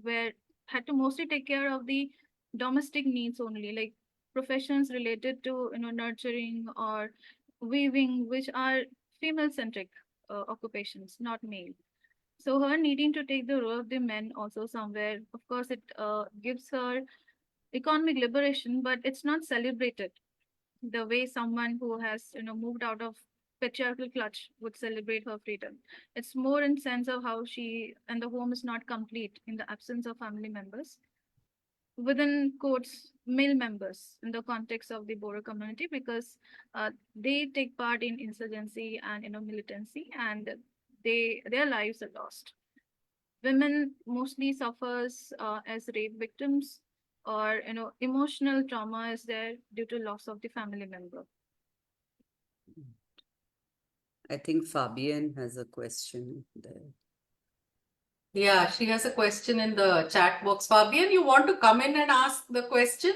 were had to mostly take care of the domestic needs only, like professions related to nurturing or weaving, which are female centric occupations, not male. So her needing to take the role of the men also somewhere, of course, it gives her economic liberation, but it's not celebrated the way someone who has moved out of patriarchal clutch would celebrate her freedom. It's more in sense of how she and the home is not complete in the absence of family members, within quotes male members in the context of the Bodo community, because they take part in insurgency and militancy, and their lives are lost. Women mostly suffers as rape victims, or emotional trauma is there due to loss of the family member. I think Fabian has a question there. Yeah, she has a question in the chat box. Fabian, you want to come in and ask the question?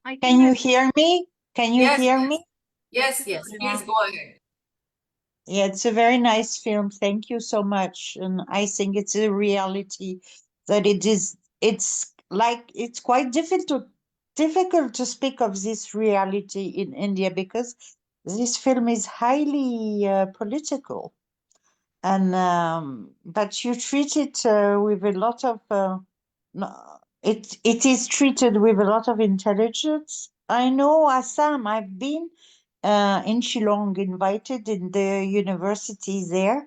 I Can think you hear me? Can you Yes, hear yes, me? yes, yes. Please Yeah. go ahead. Yeah, it's a very nice film. Thank you so much. And I think it's a reality that it's like it's quite difficult to speak of this reality in India because this film is highly political. And but you treat it with a lot of it is treated with a lot of intelligence. I know Assam. I've been in Shillong, invited in the university there,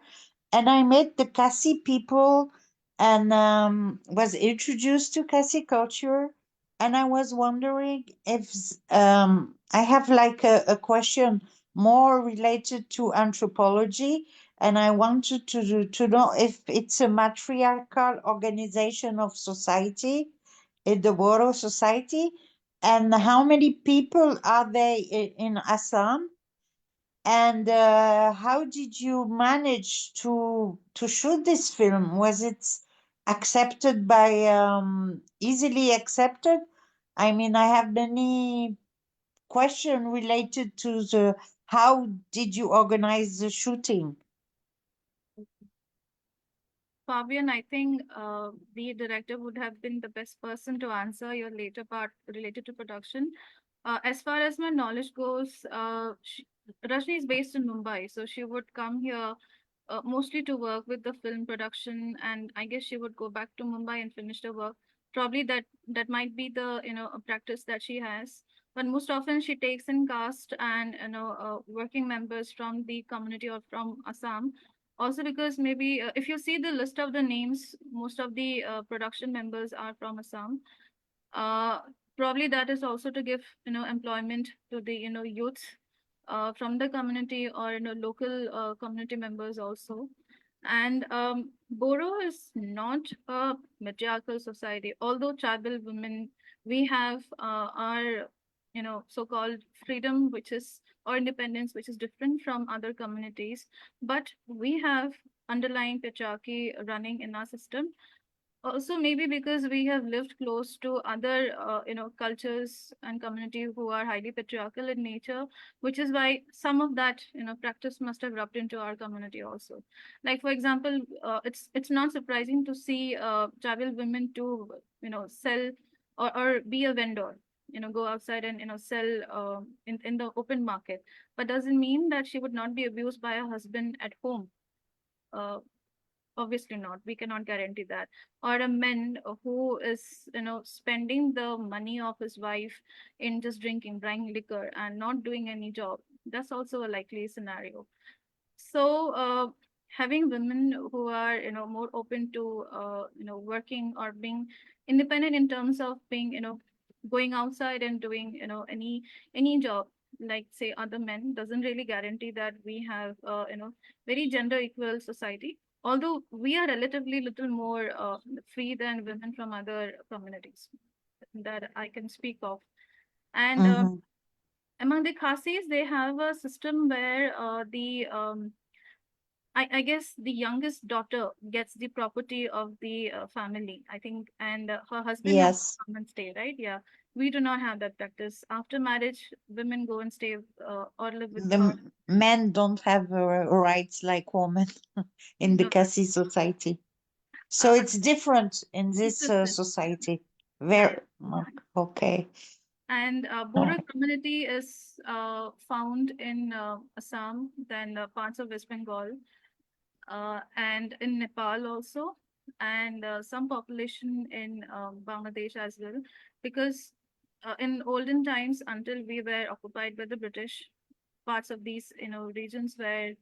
and I met the Kasi people and was introduced to Kasi culture. And I was wondering if I have like a question more related to anthropology, and I wanted to know if it's a matriarchal organization of society, in the Bodo society, and how many people are there in Assam, and how did you manage to shoot this film? Was it accepted by easily accepted? I mean, I have many question related to the how did you organize the shooting? Fabian, I think the director would have been the best person to answer your later part related to production. As far as my knowledge goes, Rajni is based in Mumbai, so she would come here mostly to work with the film production, and I guess she would go back to Mumbai and finish the work. Probably that might be the a practice that she has, but most often she takes in cast and working members from the community or from Assam. Also, because maybe if you see the list of the names, most of the production members are from Assam. Uh, Probably that is also to give employment to the youth from the community, or local community members also. And Bodo is not a matriarchal society. Although tribal women, we have our so-called freedom, which is, or independence, which is different from other communities. But we have underlying patriarchy running in our system. Also, maybe because we have lived close to other, cultures and community who are highly patriarchal in nature, which is why some of that, practice must have rubbed into our community also. Like, for example, it's not surprising to see tribal women to, sell or be a vendor, go outside and, sell in the open market. But doesn't mean that she would not be abused by a husband at home. Uh, Obviously not, we cannot guarantee that. Or a man who is, spending the money of his wife in just drinking, buying liquor and not doing any job, that's also a likely scenario. So having women who are, more open to, working or being independent in terms of being, going outside and doing, any job like say other men, doesn't really guarantee that we have, very gender equal society, although we are relatively little more free than women from other communities that I can speak of. And Mm-hmm. among the Khasis, they have a system where I guess the youngest daughter gets the property of the family, I think, and her husband has to Yes. come and stay, right? Yeah. We do not have that practice. After marriage, women go and stay or live with The her. men don't have rights like women in the No, Kasi society. So uh, it's different in this different. society. Yeah. Very okay. And Bodo community is found in Assam, then parts of West Bengal, and in Nepal also, and some population in Bangladesh as well. Because in olden times, until we were occupied by the British, parts of these, regions were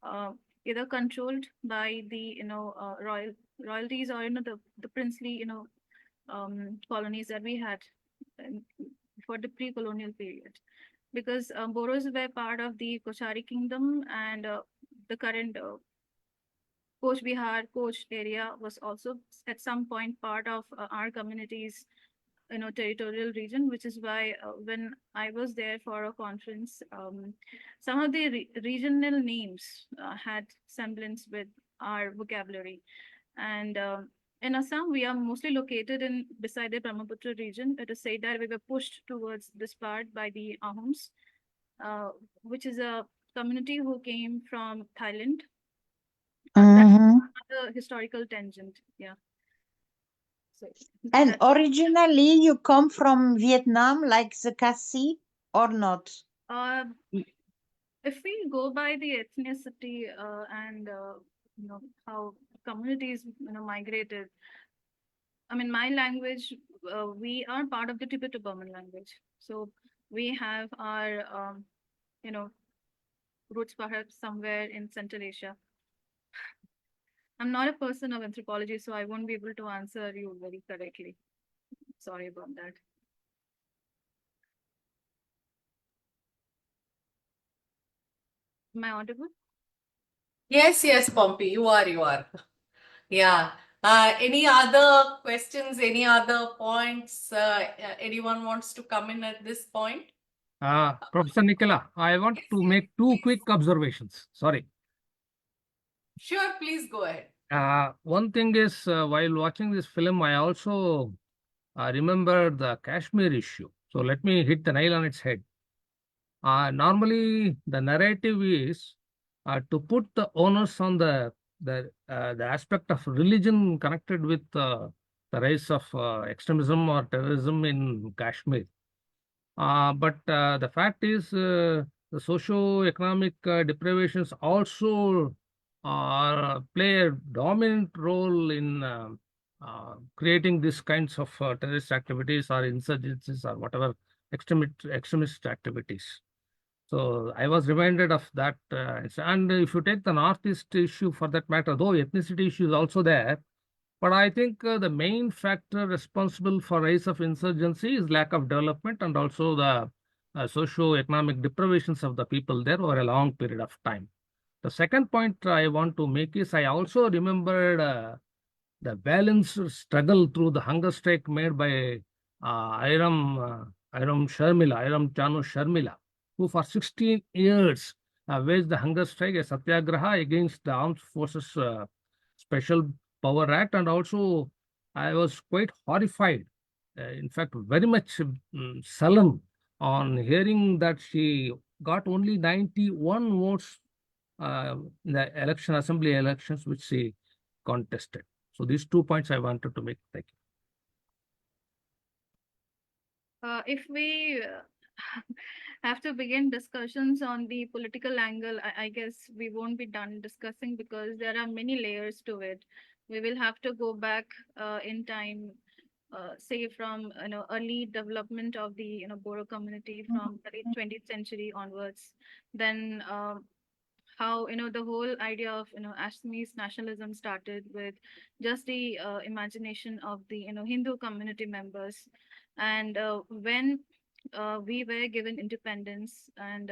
uh, either controlled by the, royalties or, the princely, colonies that we had um, for the pre-colonial period. Because Boros were part of the Kochari kingdom, and the current Koch Bihar, Koch area was also at some point part of our community's, territorial region, which is why when I was there for a conference, some of the regional names had semblance with our vocabulary. And in Assam, we are mostly located in beside the Brahmaputra region. It is said that we were pushed towards this part by the Ahoms, uh, which is a community who came from Thailand. That's Mm-hmm. another historical tangent. Yeah. So And that, originally you come from Vietnam, like the Kasi, or not? uh, if we go by the ethnicity and how communities migrated, I mean my language, we are part of the Tibeto-Burman language, so we have our you know roots perhaps somewhere in Central Asia. I'm not a person of anthropology, so I won't be able to answer you very correctly. Sorry about that. Am I audible? Yes, Pompi, you are. Yeah. Any other questions, any other points? Anyone wants to come in at this point? Professor Nicola, I want to make two quick observations. Sorry. Sure, please go ahead. One thing is, while watching this film, I also remember the Kashmir issue. So let me hit the nail on its head. Normally, the narrative is to put the onus on the aspect of religion connected with the rise of extremism or terrorism in Kashmir. But the fact is, the socio-economic deprivations also play a dominant role in creating these kinds of terrorist activities or insurgencies or whatever extremist activities. So I was reminded of that. And if you take the Northeast issue for that matter, though ethnicity issue is also there, but I think the main factor responsible for rise of insurgency is lack of development and also the socio-economic deprivations of the people there over a long period of time. The second point I want to make is I also remembered the balanced struggle through the hunger strike made by Iram Chanu Sharmila, who for 16 years waged the hunger strike, a satyagraha against the Armed Forces Special Power Act, and also I was quite horrified, in fact, very much solemn on hearing that she got only 91 votes in the assembly elections which she contested. So these 2 points I wanted to make. Thank you. If we have to begin discussions on the political angle, I guess we won't be done discussing because there are many layers to it. We will have to go back in time, say from early development of the Bodo community from the late 20th century onwards. Then how the whole idea of Assamese nationalism started with just the imagination of the Hindu community members, and when we were given independence, and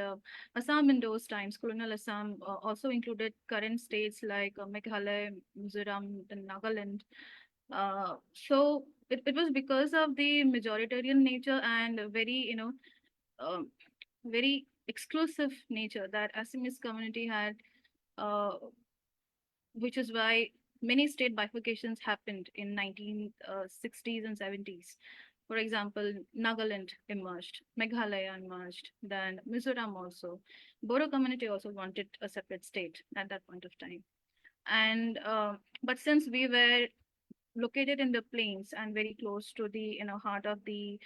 Assam in those times, colonial Assam also included current states like Meghalaya, Mizoram, and Nagaland. So it was because of the majoritarian nature and very um, very exclusive nature that Assamese community had, uh, which is why many state bifurcations happened in 1960s and 70s. For example, Nagaland emerged, Meghalaya emerged, then Mizoram also. Bodo community also wanted a separate state at that point of time. And but since we were located in the plains and very close to the heart of the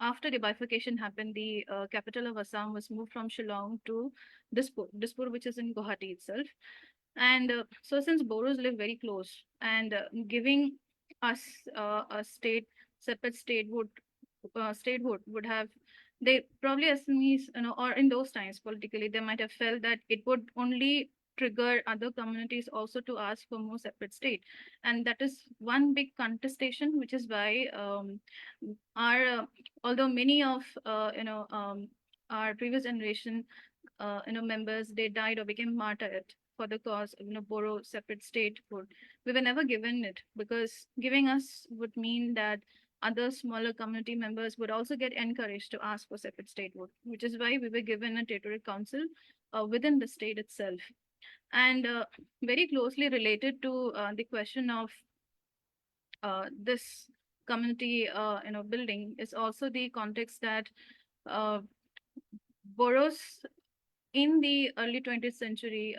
after the bifurcation happened, the capital of Assam was moved from Shillong to Dispur, which is in Guwahati itself. And so, since Boros live very close, and giving us a separate statehood would have, they probably Assamese, or in those times politically, they might have felt that it would only trigger other communities also to ask for more separate state, and that is one big contestation, which is why our although many of our previous generation members, they died or became martyred for the cause of Boro separate statehood. We were never given it because giving us would mean that other smaller community members would also get encouraged to ask for separate statehood, which is why we were given a territorial council within the state itself. And very closely related to the question of this community building is also the context that Boros in the early 20th century,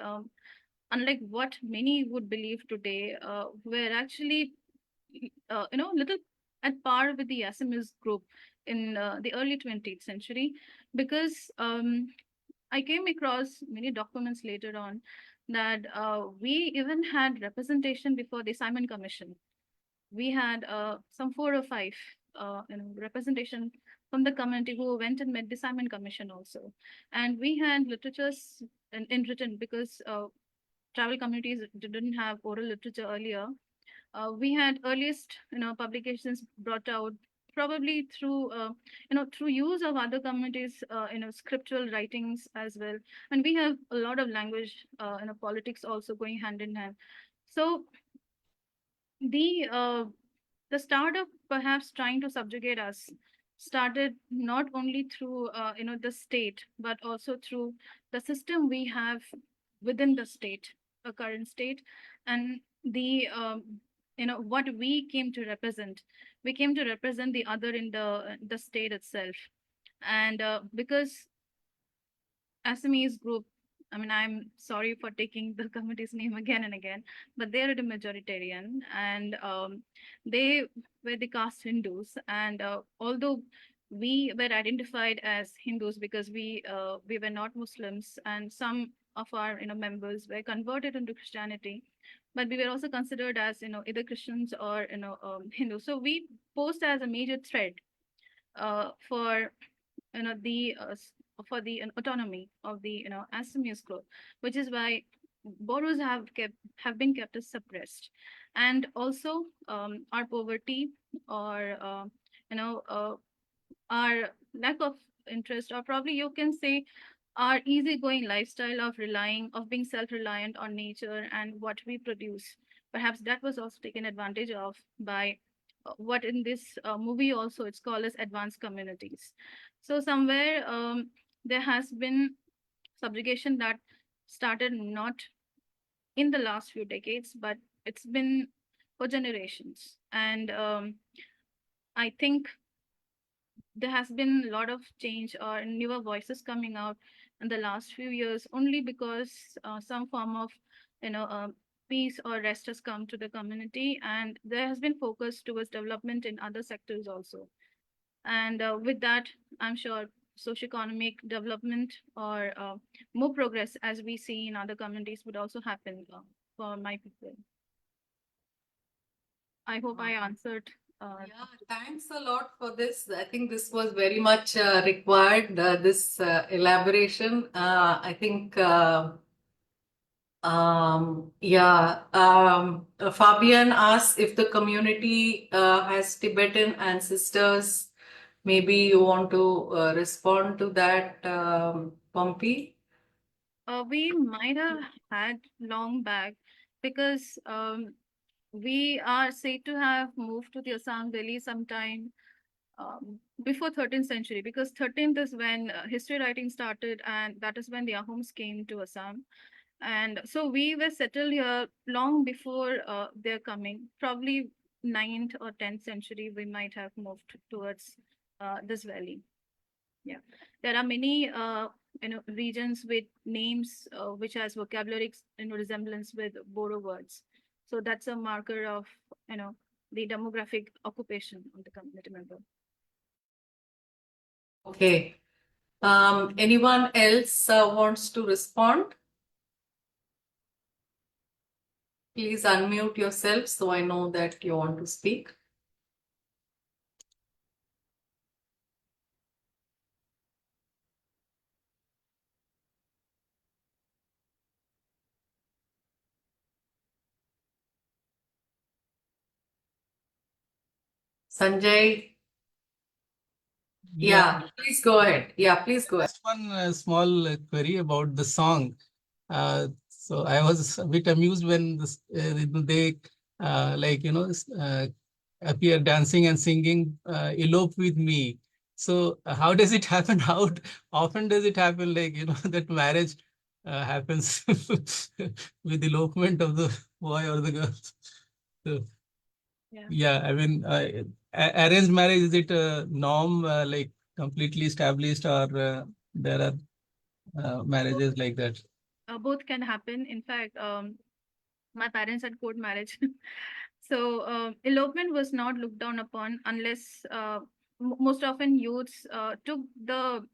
unlike what many would believe today, were actually little at par with the Assamese group in the early 20th century, because I came across many documents later on that we even had representation before the Simon Commission. We had some 4 or 5 representation from the community who went and met the Simon Commission also. And we had literatures in written because travel communities didn't have oral literature earlier. We had earliest publications brought out probably through through use of other communities scriptural writings as well, and we have a lot of language politics also going hand in hand. So the start of perhaps trying to subjugate us started not only through the state, but also through the system we have within the state, a current state, and the what we came to represent. We came to represent the other in the state itself, and because Assamese group, I mean, I'm sorry for taking the committee's name again and again, but they're the majoritarian, and they were the caste Hindus. And although we were identified as Hindus because we were not Muslims, and some of our members were converted into Christianity, but we were also considered as either Christians or Hindus. So we posed as a major threat for the for the autonomy of the Assamese group, which is why Boros have been kept as suppressed, and also our poverty or our lack of interest, or probably you can say our easygoing lifestyle of being self-reliant on nature and what we produce. Perhaps that was also taken advantage of by what in this movie also it's called as advanced communities. So somewhere there has been subjugation that started not in the last few decades, but it's been for generations. And I think there has been a lot of change or newer voices coming out in the last few years only because some form of peace or rest has come to the community, and there has been focus towards development in other sectors also. And with that, I'm sure socioeconomic development or more progress as we see in other communities would also happen for my people. I hope I answered. Yeah, thanks a lot for this. I think this was very much required, this elaboration. I think, Fabian asked if the community has Tibetan ancestors. Maybe you want to respond to that, Pompi? We might have had long back because we are said to have moved to the Assam Valley sometime before 13th century, because 13th is when history writing started, and that is when the Ahoms came to Assam. And so we were settled here long before their coming. Probably 9th or 10th century, we might have moved towards this valley. Yeah, there are many regions with names which has vocabulary resemblance with Bodo words. So that's a marker of the demographic occupation of the community member. Okay. Anyone else wants to respond? Please unmute yourself so I know that you want to speak. Sanjay? Yeah, please go ahead. Yeah, please go ahead. Just one small query about the song. So I was a bit amused when this, they appear dancing and singing "Elope with Me." So how does it happen? How often does it happen? That marriage happens with elopement of the boy or the girl. So, yeah, I mean, arranged marriage, is it a norm completely established, or there are marriages like that? Both can happen. In fact, my parents had court marriage. So elopement was not looked down upon unless most often youths took the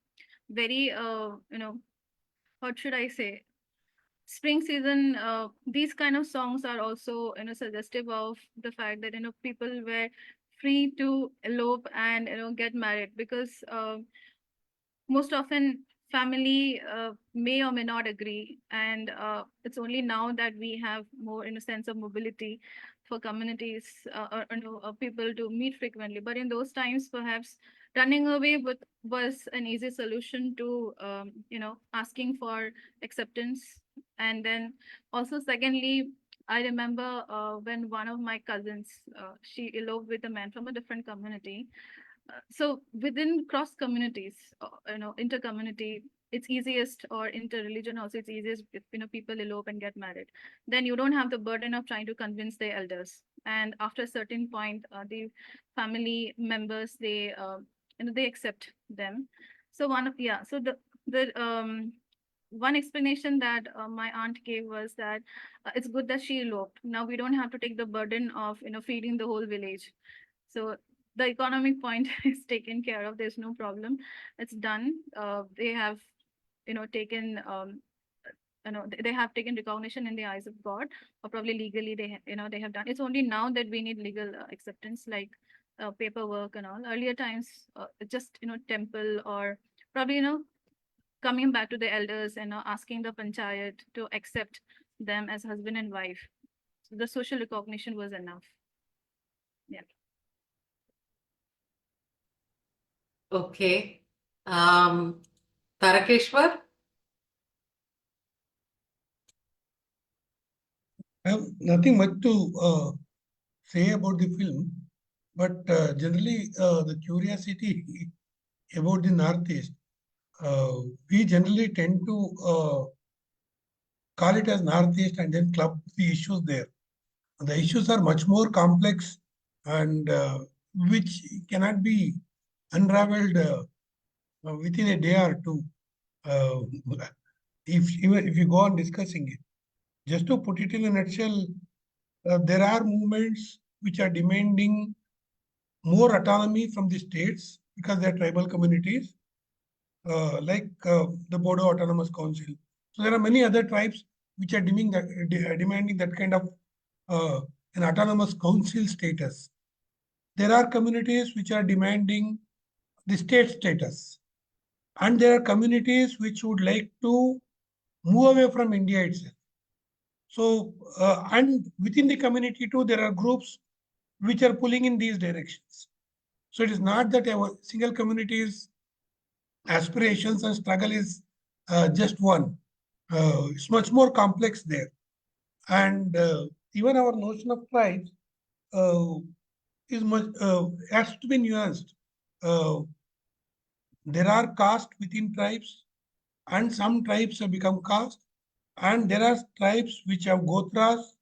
very, what should I say? Spring season, these kind of songs are also suggestive of the fact that people were free to elope and get married, because most often family may or may not agree, and it's only now that we have more in a sense of mobility for communities or people to meet frequently. But in those times, perhaps running away was an easy solution to asking for acceptance. And then also secondly, I remember when one of my cousins, she eloped with a man from a different community. So within cross communities, inter-community, it's easiest, or inter-religion also, it's easiest if people elope and get married. Then you don't have the burden of trying to convince their elders. And after a certain point, the family members, they accept them. So so the one explanation that my aunt gave was that it's good that she eloped. Now we don't have to take the burden of feeding the whole village. So the economic point is taken care of. There's no problem. It's done. They have, taken, they have taken recognition in the eyes of God, or probably legally they have done. It's only now that we need legal acceptance, like paperwork and all. Earlier times, just temple, or probably coming back to the elders and asking the panchayat to accept them as husband and wife. So the social recognition was enough. Yeah. Okay. Tarakeshwar? I have nothing much to say about the film, but generally the curiosity about the Northeast. we generally tend to call it as Northeast and then club the issues there. The issues are much more complex and which cannot be unraveled within a day or two. Uh, even if you go on discussing it, just to put it in a nutshell, there are movements which are demanding more autonomy from the states because they are tribal communities, like the Bodo Autonomous Council. So there are many other tribes which are demanding that kind of an autonomous council status. There are communities which are demanding the state status. And there are communities which would like to move away from India itself. So, and within the community too, there are groups which are pulling in these directions. So it is not that a single community's aspirations and struggle is just one. It's much more complex there. And even our notion of tribes is much has to be nuanced. There are castes within tribes, and some tribes have become caste, and there are tribes which have gotras,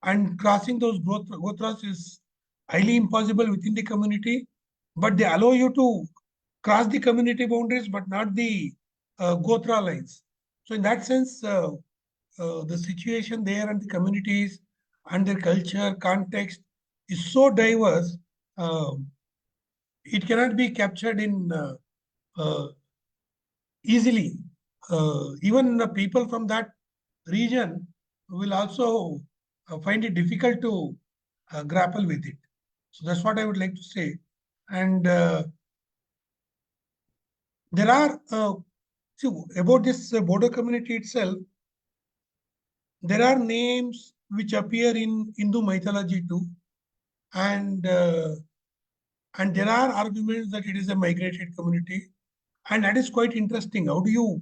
and crossing those gotras is highly impossible within the community, but they allow you to cross the community boundaries, but not the gotra lines. So in that sense, the situation there and the communities and their culture, context is so diverse, it cannot be captured in uh, easily. Even the people from that region will also find it difficult to grapple with it. So that's what I would like to say. And there are, see, about this Bodo community itself, there are names which appear in Hindu mythology too. And there are arguments that it is a migrated community. And that is quite interesting. How do you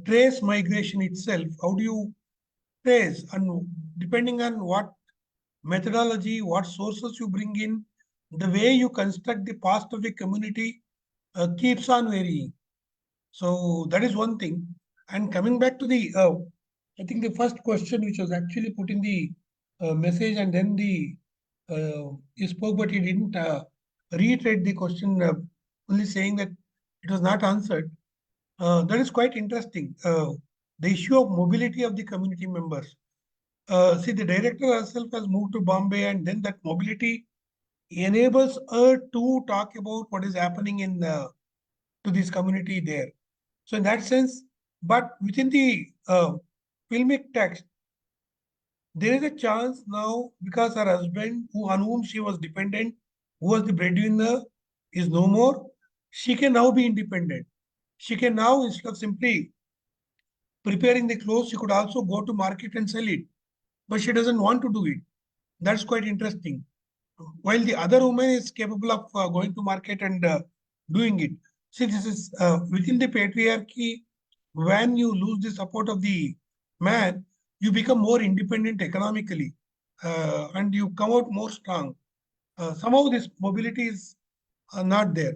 trace migration itself? How do you trace? And depending on what methodology, what sources you bring in, the way you construct the past of a community keeps on varying. So that is one thing. And coming back to the, I think the first question which was actually put in the message, and then he spoke, but he didn't reiterate the question, only saying that it was not answered. That is quite interesting. The issue of mobility of the community members. See, the director herself has moved to Bombay, and then that mobility enables her to talk about what is happening in to this community there. So in that sense, but within the filmic text, there is a chance now because her husband, on whom she was dependent, who was the breadwinner, is no more. She can now be independent. She can now, instead of simply preparing the clothes, she could also go to market and sell it. But she doesn't want to do it. That's quite interesting. While the other woman is capable of going to market and doing it. See, this is within the patriarchy. When you lose the support of the man, you become more independent economically, and you come out more strong. Somehow this mobility is not there.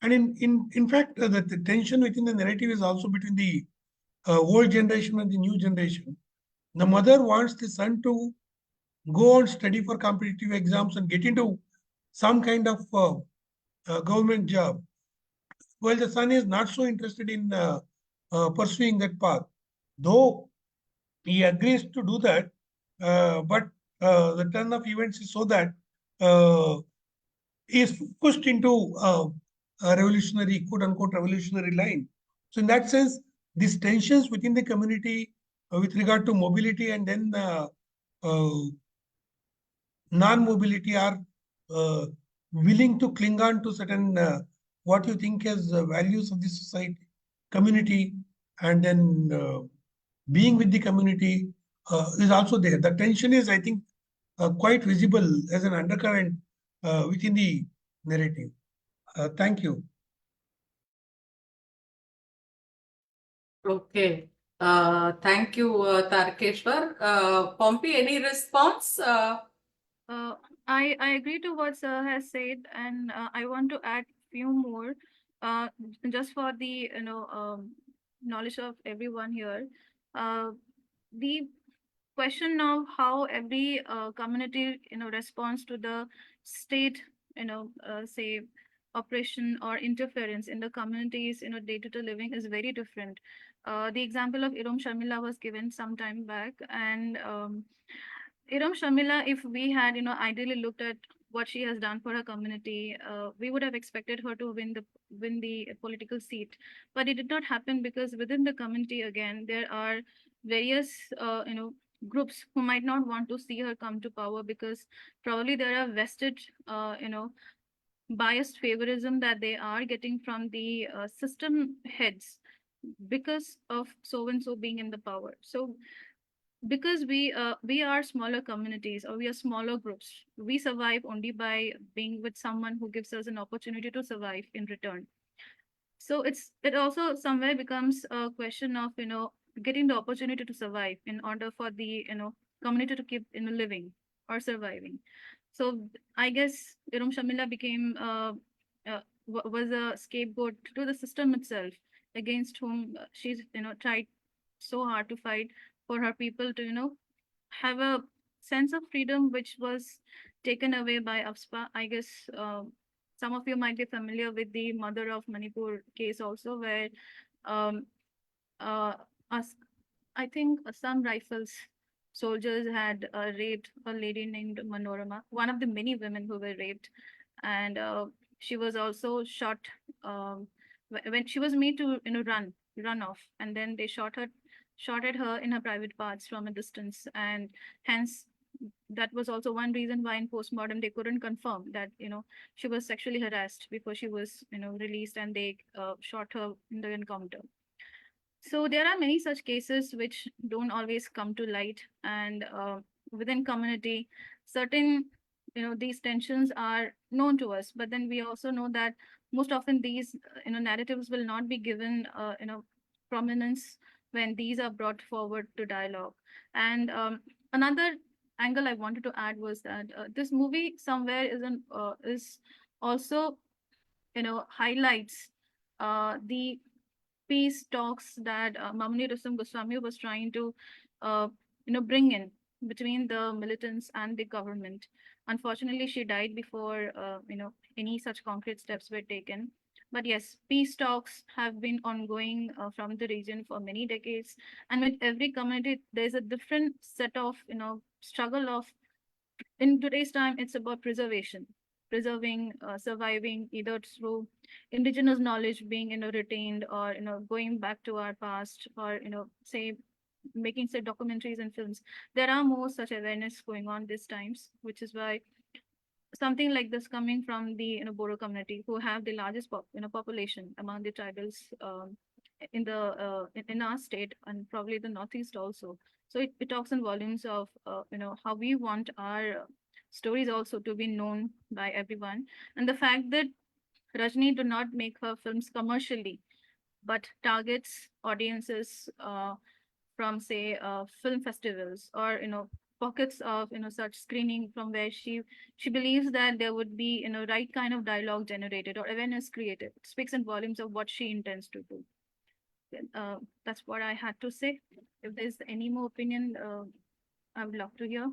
And in fact, the tension within the narrative is also between the old generation and the new generation. The mother wants the son to go and study for competitive exams and get into some kind of government job, while the son is not so interested in pursuing that path. Though he agrees to do that, but the turn of events is so that uh, he is pushed into a revolutionary, quote unquote, revolutionary line. So, in that sense, these tensions within the community with regard to mobility and then uh, non-mobility are uh, willing to cling on to certain what you think as values of the society, community, and then being with the community is also there. The tension is, I think, quite visible as an undercurrent within the narrative. Thank you. Okay. Thank you, Tarkeshwar. Pompi, any response? I agree to what Sir has said, and I want to add few more. uh, just for the knowledge of everyone here, the question of how every community responds to the state say oppression or interference in the communities day-to-day living is very different. The example of Irom Sharmila was given some time back, and Iram Shamila, if we had, ideally looked at what she has done for her community, we would have expected her to win the political seat. But it did not happen because within the community, again, there are various, groups who might not want to see her come to power because probably there are vested, biased favorism that they are getting from the system heads because of so and so being in the power. So because we are smaller communities or we are smaller groups, we survive only by being with someone who gives us an opportunity to survive in return. So it also somewhere becomes a question of getting the opportunity to survive in order for the community to keep living or surviving. So I guess Shamila became was a scapegoat to the system itself, against whom she's tried so hard to fight for her people to have a sense of freedom which was taken away by AFSPA. I guess some of you might be familiar with the mother of Manipur case also, where um, uh, us, I think some rifles soldiers had raped a lady named Manorama, one of the many women who were raped, and she was also shot um, when she was made to run off, and then they shot at her in her private parts from a distance, and hence that was also one reason why in postmortem they couldn't confirm that she was sexually harassed before she was released, and they shot her in the encounter. So there are many such cases which don't always come to light, and within community, certain these tensions are known to us. But then we also know that most often these narratives will not be given prominence when these are brought forward to dialogue. And another angle I wanted to add was that this movie somewhere is also highlights the peace talks that Mamani Rasam Goswami was trying to, bring in between the militants and the government. Unfortunately, she died before, any such concrete steps were taken. But yes, peace talks have been ongoing from the region for many decades, and with every community, there's a different set of, struggle of. In today's time, it's about preserving, surviving either through indigenous knowledge being retained, or going back to our past, or say making say documentaries and films. There are more such awareness going on these times, which is why something like this coming from the Bodo community, who have the largest population among the tribals in the in our state, and probably the northeast also. So it talks in volumes of how we want our stories also to be known by everyone, and the fact that Rajni do not make her films commercially, but targets audiences from say film festivals, or pockets of such screening, from where she believes that there would be right kind of dialogue generated or awareness created. It speaks in volumes of what she intends to do. That's what I had to say. If there's any more opinion, I would love to hear.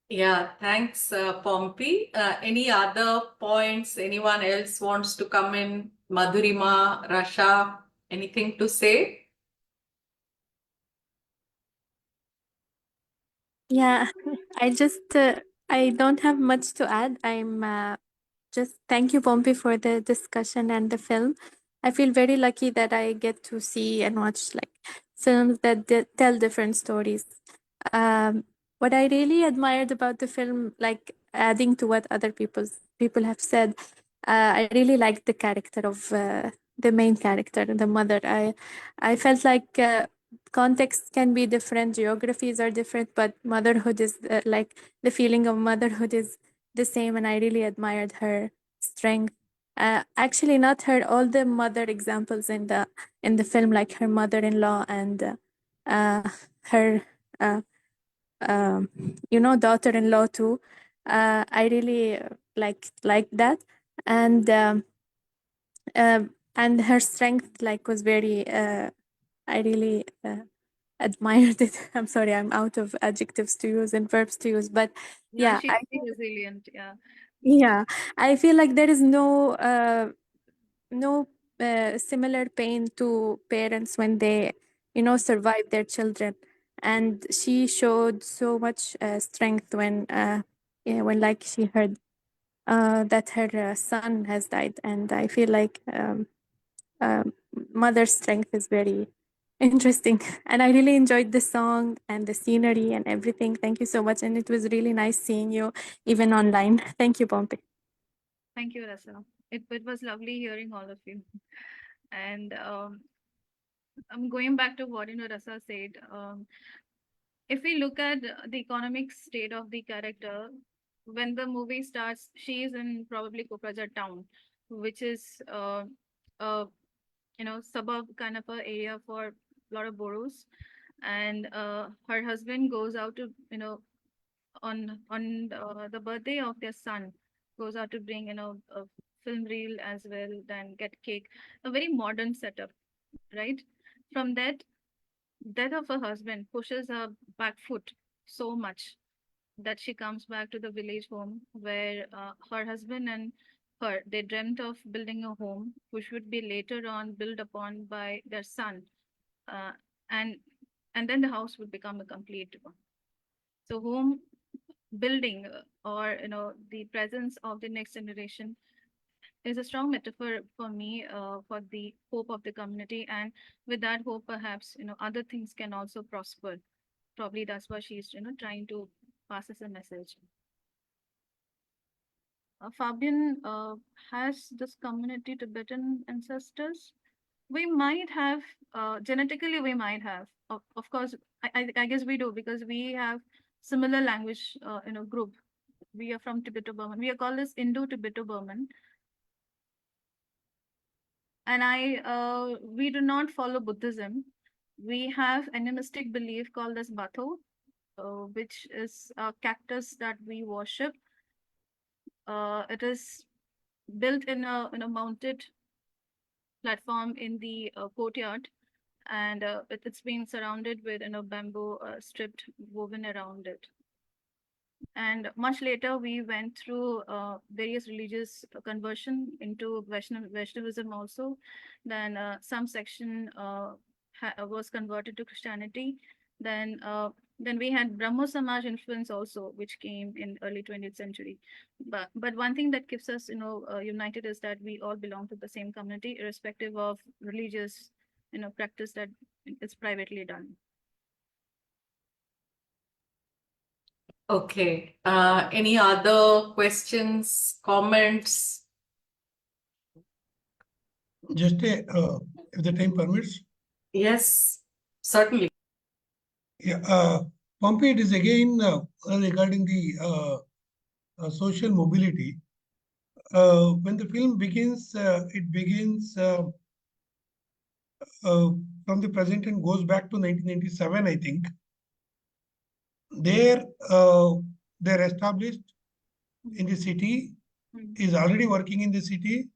Yeah, thanks, Pompi. Any other points anyone else wants to come in? Madhurima, Rasha, anything to say? Yeah, I don't have much to add. I'm just thank you, Pompey, for the discussion and the film. I feel very lucky that I get to see and watch like films that tell different stories. Um, what I really admired about the film, like adding to what other people have said, I really liked the character of the main character, the mother. I felt like contexts can be different, geographies are different, but motherhood is like the feeling of motherhood is the same, and I really admired her strength. Actually, not her, all the mother examples in the film, like her mother-in-law and her uh, um, daughter-in-law too. I really like that, and and her strength like was very I really admired it. I'm sorry, I'm out of adjectives to use and verbs to use, but yeah, She's very resilient. Yeah. yeah, I feel like there is no similar pain to parents when they, survive their children, and she showed so much strength when, yeah, when like she heard that her son has died, and I feel like um, mother's strength is very interesting, and I really enjoyed the song and the scenery and everything. Thank you so much, and it was really nice seeing you even online. Thank you, Pompey. Thank you, Rasa. It was lovely hearing all of you. And I'm going back to what Rasa said. If we look at the economic state of the character, when the movie starts, she is in probably Kopraja town, which is a suburb kind of a area for a lot of boroughs, and her husband goes out to on the birthday of their son, goes out to bring a film reel as well, then get cake, a very modern setup, right? From that, death of her husband pushes her back foot so much that she comes back to the village home where her husband and her, they dreamt of building a home which would be later on built upon by their son, uh, and then the house would become a complete one. So home building, or the presence of the next generation is a strong metaphor for me, for the hope of the community, and with that hope perhaps other things can also prosper. Probably that's what she's trying to pass as a message. Fabian, has this community Tibetan ancestors? We might have, genetically we might have. Of course, I guess we do, because we have similar language, group. We are from Tibeto-Burman. We are called as Indo-Tibeto-Burman. And we do not follow Buddhism. We have animistic belief called as Batho, which is a cactus that we worship. It is built in a mounted platform in the courtyard, and it's been surrounded with bamboo stripped woven around it. And much later, we went through various religious conversion into Vaishnavism also. Then some section was converted to Christianity. Then we had Brahmo Samaj influence also, which came in early 20th century. But one thing that keeps us united is that we all belong to the same community, irrespective of religious practice that is privately done. Okay. Any other questions, comments? Just if the time permits. Yes, certainly. Yeah, Pompi, it is again regarding the social mobility. When the film begins, it begins from the present and goes back to 1997, I think. There, they're established in the city, is already working in the city.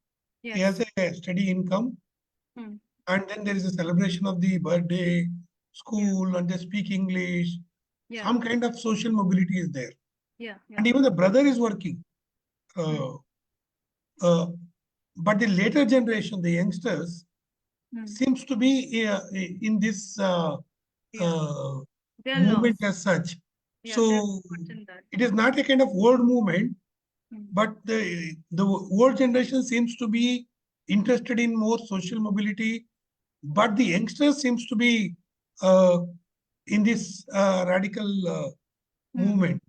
Yes. He has a steady income. And then there is a celebration of the birthday, school, and they speak English. Yeah. Some kind of social mobility is there. Yeah. And even the brother is working. But the later generation, the youngsters, seems to be in this They're movement lost. as such. Yeah, So they're caught in that. it is not a kind of old movement, but the old generation seems to be interested in more social mobility, but the youngsters seems to be in this radical movement.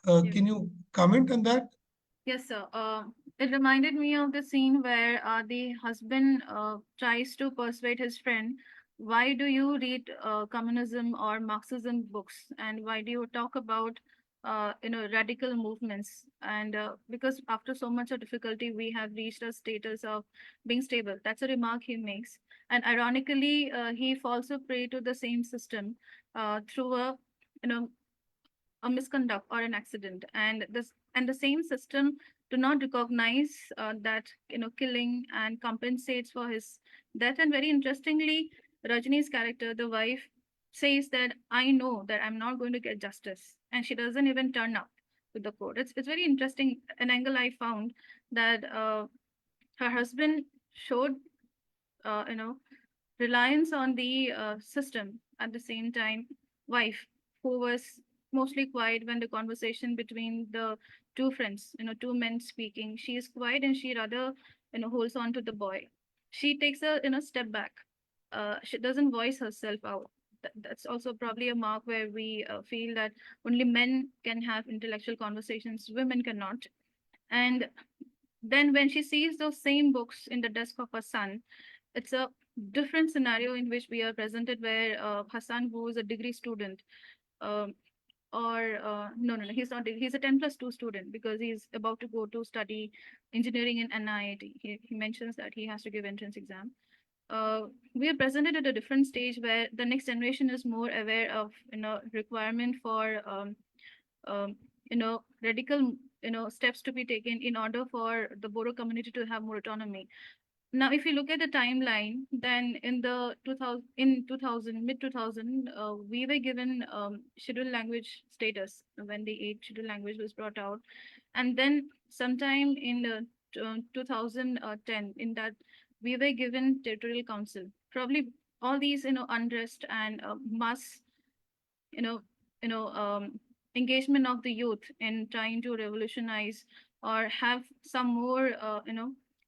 Can you comment on that? Yes, sir. It reminded me of the scene where the husband tries to persuade his friend, why do you read communism or Marxism books, and why do you talk about radical movements? And because after so much of difficulty, we have reached a status of being stable. That's a remark he makes, and ironically, he falls a prey to the same system through a misconduct or an accident, and the same system do not recognize that killing and compensates for his death. And very interestingly, Rajini's character, the wife, says that I know that I'm not going to get justice, and she doesn't even turn up to the court. It's very interesting, an angle I found, that her husband showed reliance on the system. At the same time, wife, who was mostly quiet when the conversation between the two friends, two men speaking, she is quiet and she rather holds on to the boy. She takes a step back. She doesn't voice herself out. That's also probably a mark where we feel that only men can have intellectual conversations, women cannot. And then when she sees those same books in the desk of her son, it's a different scenario in which we are presented, where Hassan, who is a degree student, um, or no, he's not. He's a 10+2 student because he's about to go to study engineering in NIIT. He mentions that he has to give entrance exam. We are presented at a different stage where the next generation is more aware of requirement for radical steps to be taken in order for the Bodo community to have more autonomy. Now, if you look at the timeline, then in the 2000 mid 2000, we were given scheduled language status when the 8th scheduled language was brought out, and then sometime in the 2010, in that we were given territorial council. Probably all these unrest and mass you know you know engagement of the youth in trying to revolutionize or have some more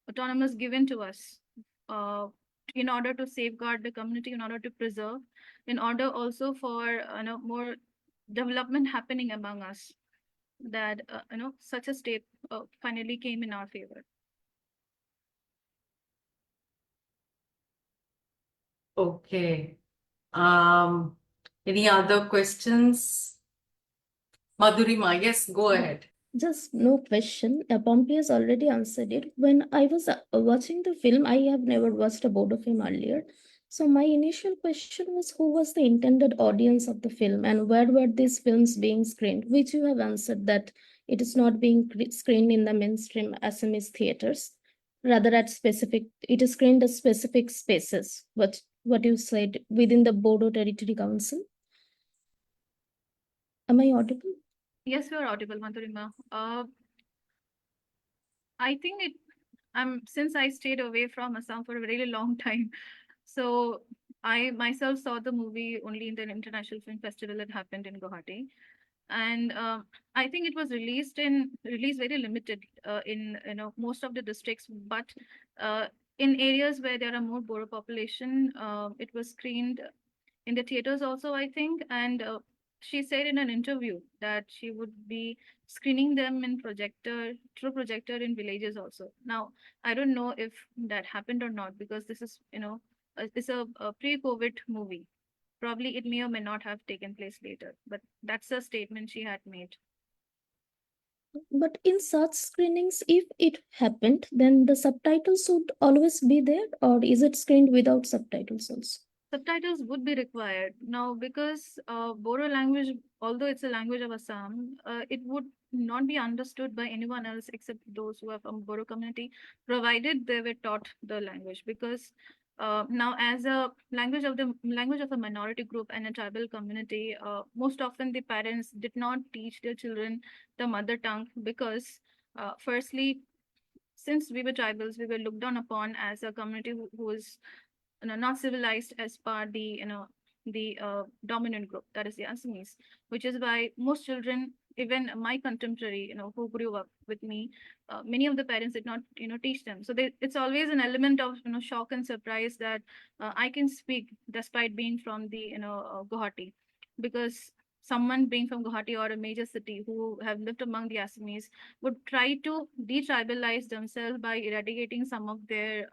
autonomous given to us uh, in order to safeguard the community, in order to preserve, in order also for more development happening among us, that such a step finally came in our favor. Okay. Any other questions? Madhurima, yes, go ahead. Just no question. Pompi has already answered it. When I was watching the film, I have never watched a Bodo film earlier. So my initial question was, who was the intended audience of the film and where were these films being screened? Which you have answered that it is not being screened in the mainstream Assamese theaters. Rather it is screened at specific spaces. What you said within the Bodo Territory Council. Am I audible? Yes, you are audible, Madhurima. I think since I stayed away from Assam for a very long time, so I myself saw the movie only in the international film festival that happened in Guwahati, and I think it was released very limited in most of the districts, but in areas where there are more Bodo population, it was screened in the theaters also, I think. And she said in an interview that she would be screening them in through projector in villages also. Now, I don't know if that happened or not, because this is, it's a pre-COVID movie. Probably it may or may not have taken place later, but that's a statement she had made. But in such screenings, if it happened, then the subtitles should always be there, or is it screened without subtitles also? Subtitles would be required now, because Bodo language, although it's a language of Assam, it would not be understood by anyone else except those who are from Bodo community, provided they were taught the language. Because now, as a language of a minority group and a tribal community, most often the parents did not teach their children the mother tongue, because firstly, since we were tribals, we were looked down upon as a community who was not civilized as per the dominant group, that is the Assamese, which is why most children, even my contemporary, who grew up with me, many of the parents did not, teach them. So it's always an element of, shock and surprise that I can speak despite being from the, Guwahati, because someone being from Guwahati or a major city who have lived among the Assamese would try to detribalize themselves by eradicating some of their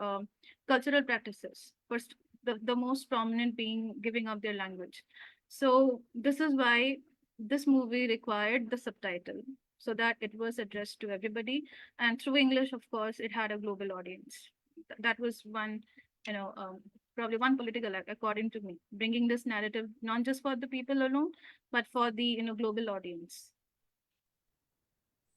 cultural practices. First, the most prominent being giving up their language. So this is why this movie required the subtitle, so that it was addressed to everybody. And through English, of course, it had a global audience. That was one, probably one political act, according to me, bringing this narrative not just for the people alone, but for the global audience.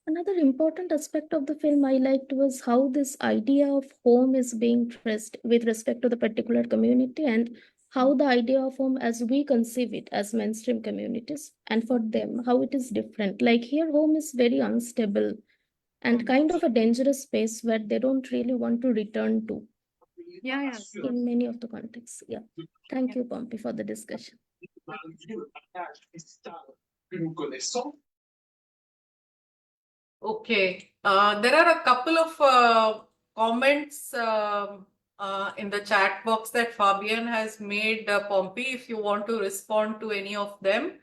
Another important aspect of the film I liked was how this idea of home is being traced with respect to the particular community, and how the idea of home as we conceive it as mainstream communities and for them how it is different. Like here, home is very unstable and kind of a dangerous space where they don't really want to return to Yeah. in many of the contexts. Yeah. Thank you, Pompi, for the discussion. Okay, there are a couple of comments in the chat box that Fabian has made, Pompey, if you want to respond to any of them.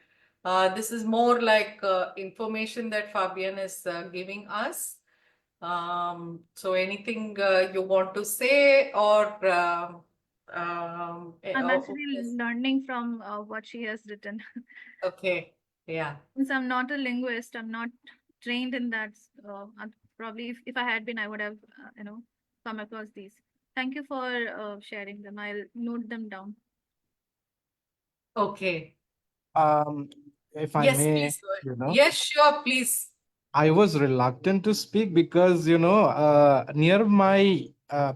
This is more like information that Fabian is giving us. So anything you want to say or I'm actually learning from what she has written. okay, yeah. Since I'm not a linguist, I'm not trained in that. Probably, if I had been, I would have, come across these. Thank you for sharing them. I'll note them down. Okay. If I Yes, may, please go ahead. Yes, sure, please. I was reluctant to speak because, near my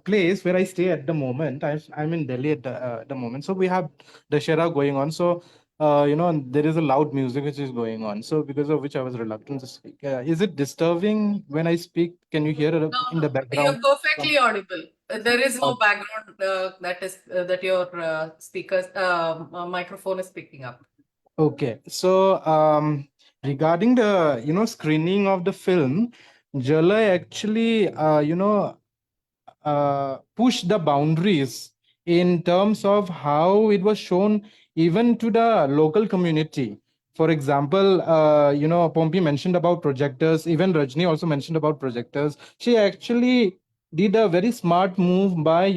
place where I stay at the moment, I'm in Delhi at the moment. So we have Dashera going on. So, there is a loud music which is going on. So because of which I was reluctant to speak. Is it disturbing when I speak? Can you hear it in the background? You're perfectly audible. There is no background that your microphone is picking up. Okay, so regarding the screening of the film, JWLWI actually push the boundaries in terms of how it was shown even to the local community. For example, Pompi mentioned about projectors. Even Rajni also mentioned about projectors. She actually did a very smart move by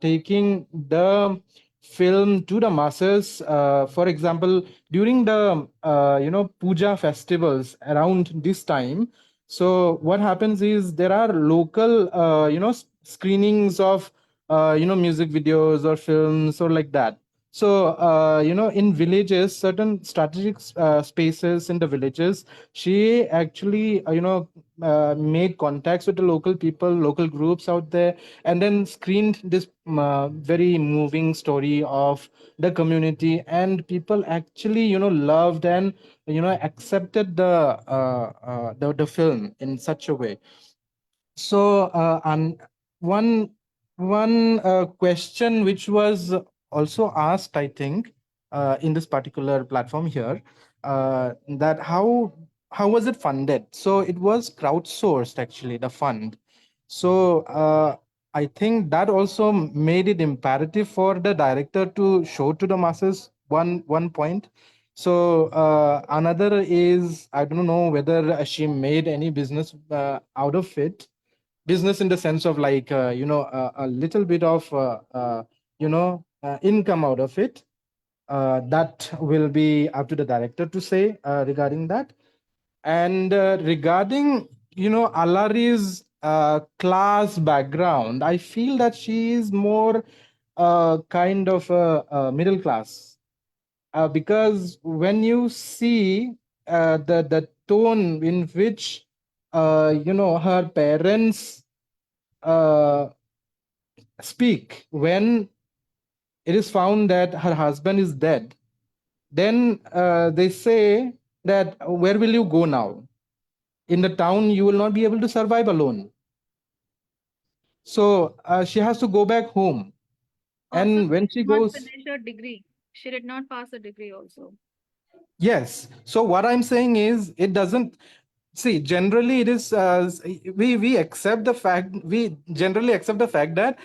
taking the film to the masses. For example, during the puja festivals around this time, so what happens is there are local screenings of music videos or films or like that. So in villages, certain strategic spaces in the villages, she actually made contacts with the local people, local groups out there, and then screened this very moving story of the community, and people actually loved and accepted the film in such a way. So and one question which was also asked, I think, in this particular platform here, that how was it funded? So it was crowdsourced, actually, the fund. So I think that also made it imperative for the director to show to the masses one point. So another is, I don't know whether she made any business out of it. Business in the sense of like a little bit of income out of it. That will be up to the director to say regarding that. And regarding Alari's class background, I feel that she is more kind of a middle class, because when you see the tone in which her parents speak when it is found that her husband is dead, then they say that where will you go now? In the town, you will not be able to survive alone. So she has to go back home. And when she Not goes, finish her degree. She did not pass a degree also. yes. So what I'm saying is, it doesn't. See, generally it is we accept the fact, we generally accept the fact that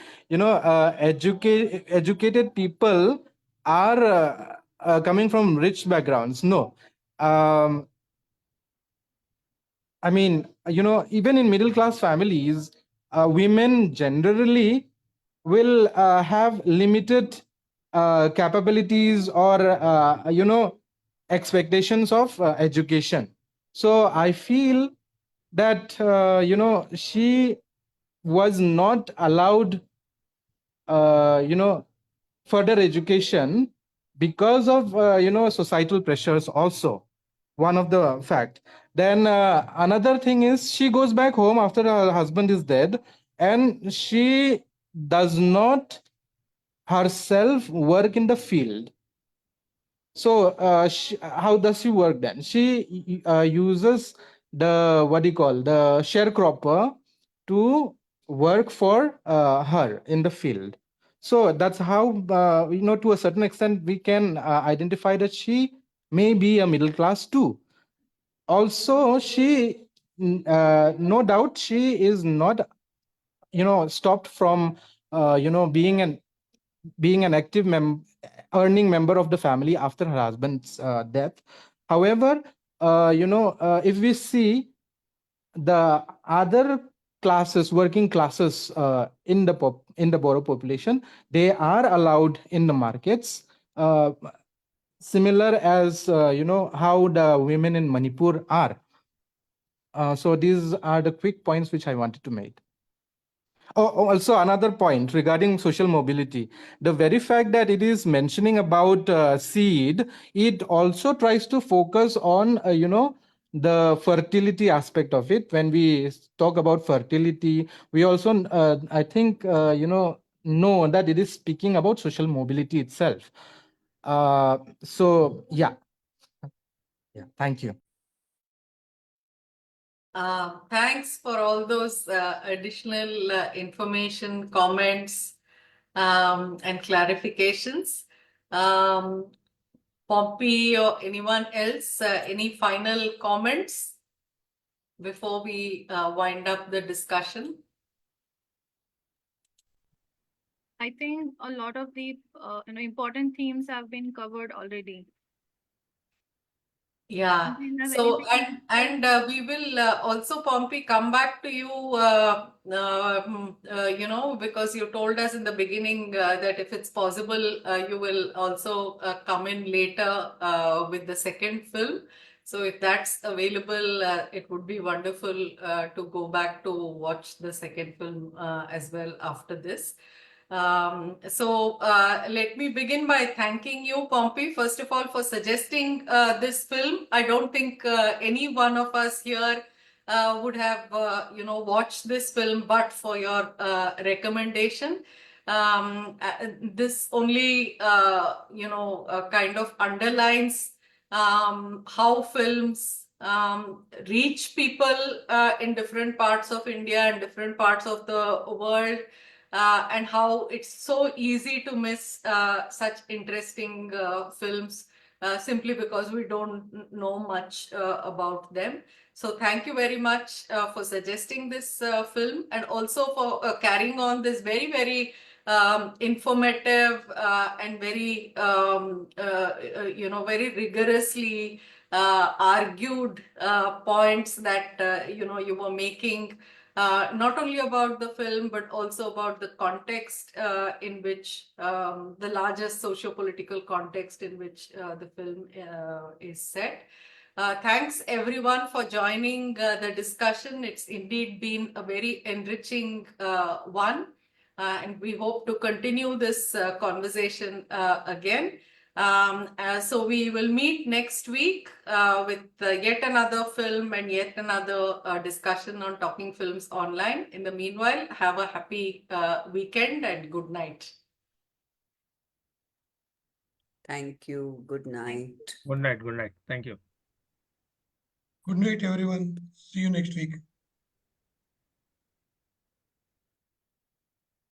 educated people are coming from rich backgrounds. No, I mean, even in middle class families, women generally will have limited capabilities or expectations of education. So I feel that she was not allowed further education because of societal pressures also. one of the fact. Then another thing is she goes back home after her husband is dead, and she does not herself work in the field. So how does she work then? She uses the, what do you call, the sharecropper to work for her in the field. So that's how, to a certain extent, we can identify that she may be a middle class too. Also, she, no doubt, she is not, stopped from, being an active earning member of the family after her husband's death. However, if we see the other classes, working classes in the Bodo population, they are allowed in the markets, similar as how the women in Manipur are. So these are the quick points which I wanted to make. Also, another point regarding social mobility, the very fact that it is mentioning about seed, it also tries to focus on, the fertility aspect of it. When we talk about fertility, we also, I think, know that it is speaking about social mobility itself. So, yeah. Yeah, thank you. Thanks for all those additional information, comments, and clarifications. Pompi or anyone else, any final comments before we wind up the discussion? I think a lot of the important themes have been covered already. Yeah. Do you have So, anything we will also, Pompi, come back to you, because you told us in the beginning that if it's possible, you will also come in later with the second film. So if that's available, it would be wonderful to go back to watch the second film as well after this. Let me begin by thanking you, Pompi, first of all, for suggesting this film. I don't think any one of us here would have, watched this film, but for your recommendation. This only, kind of underlines how films reach people in different parts of India and different parts of the world. And how it's so easy to miss such interesting films simply because we don't know much about them. So thank you very much for suggesting this film, and also for carrying on this very, very informative and very, very rigorously argued points that, you were making. Not only about the film, but also about the context in which the largest socio-political context in which the film is set. Thanks everyone for joining the discussion. It's indeed been a very enriching one, and we hope to continue this conversation again. So we will meet next week with yet another film and yet another discussion on Talking Films Online. In the meanwhile, have a happy weekend and good night. Thank you. Good night. Good night. Good night. Thank you. Good night, everyone. See you next week.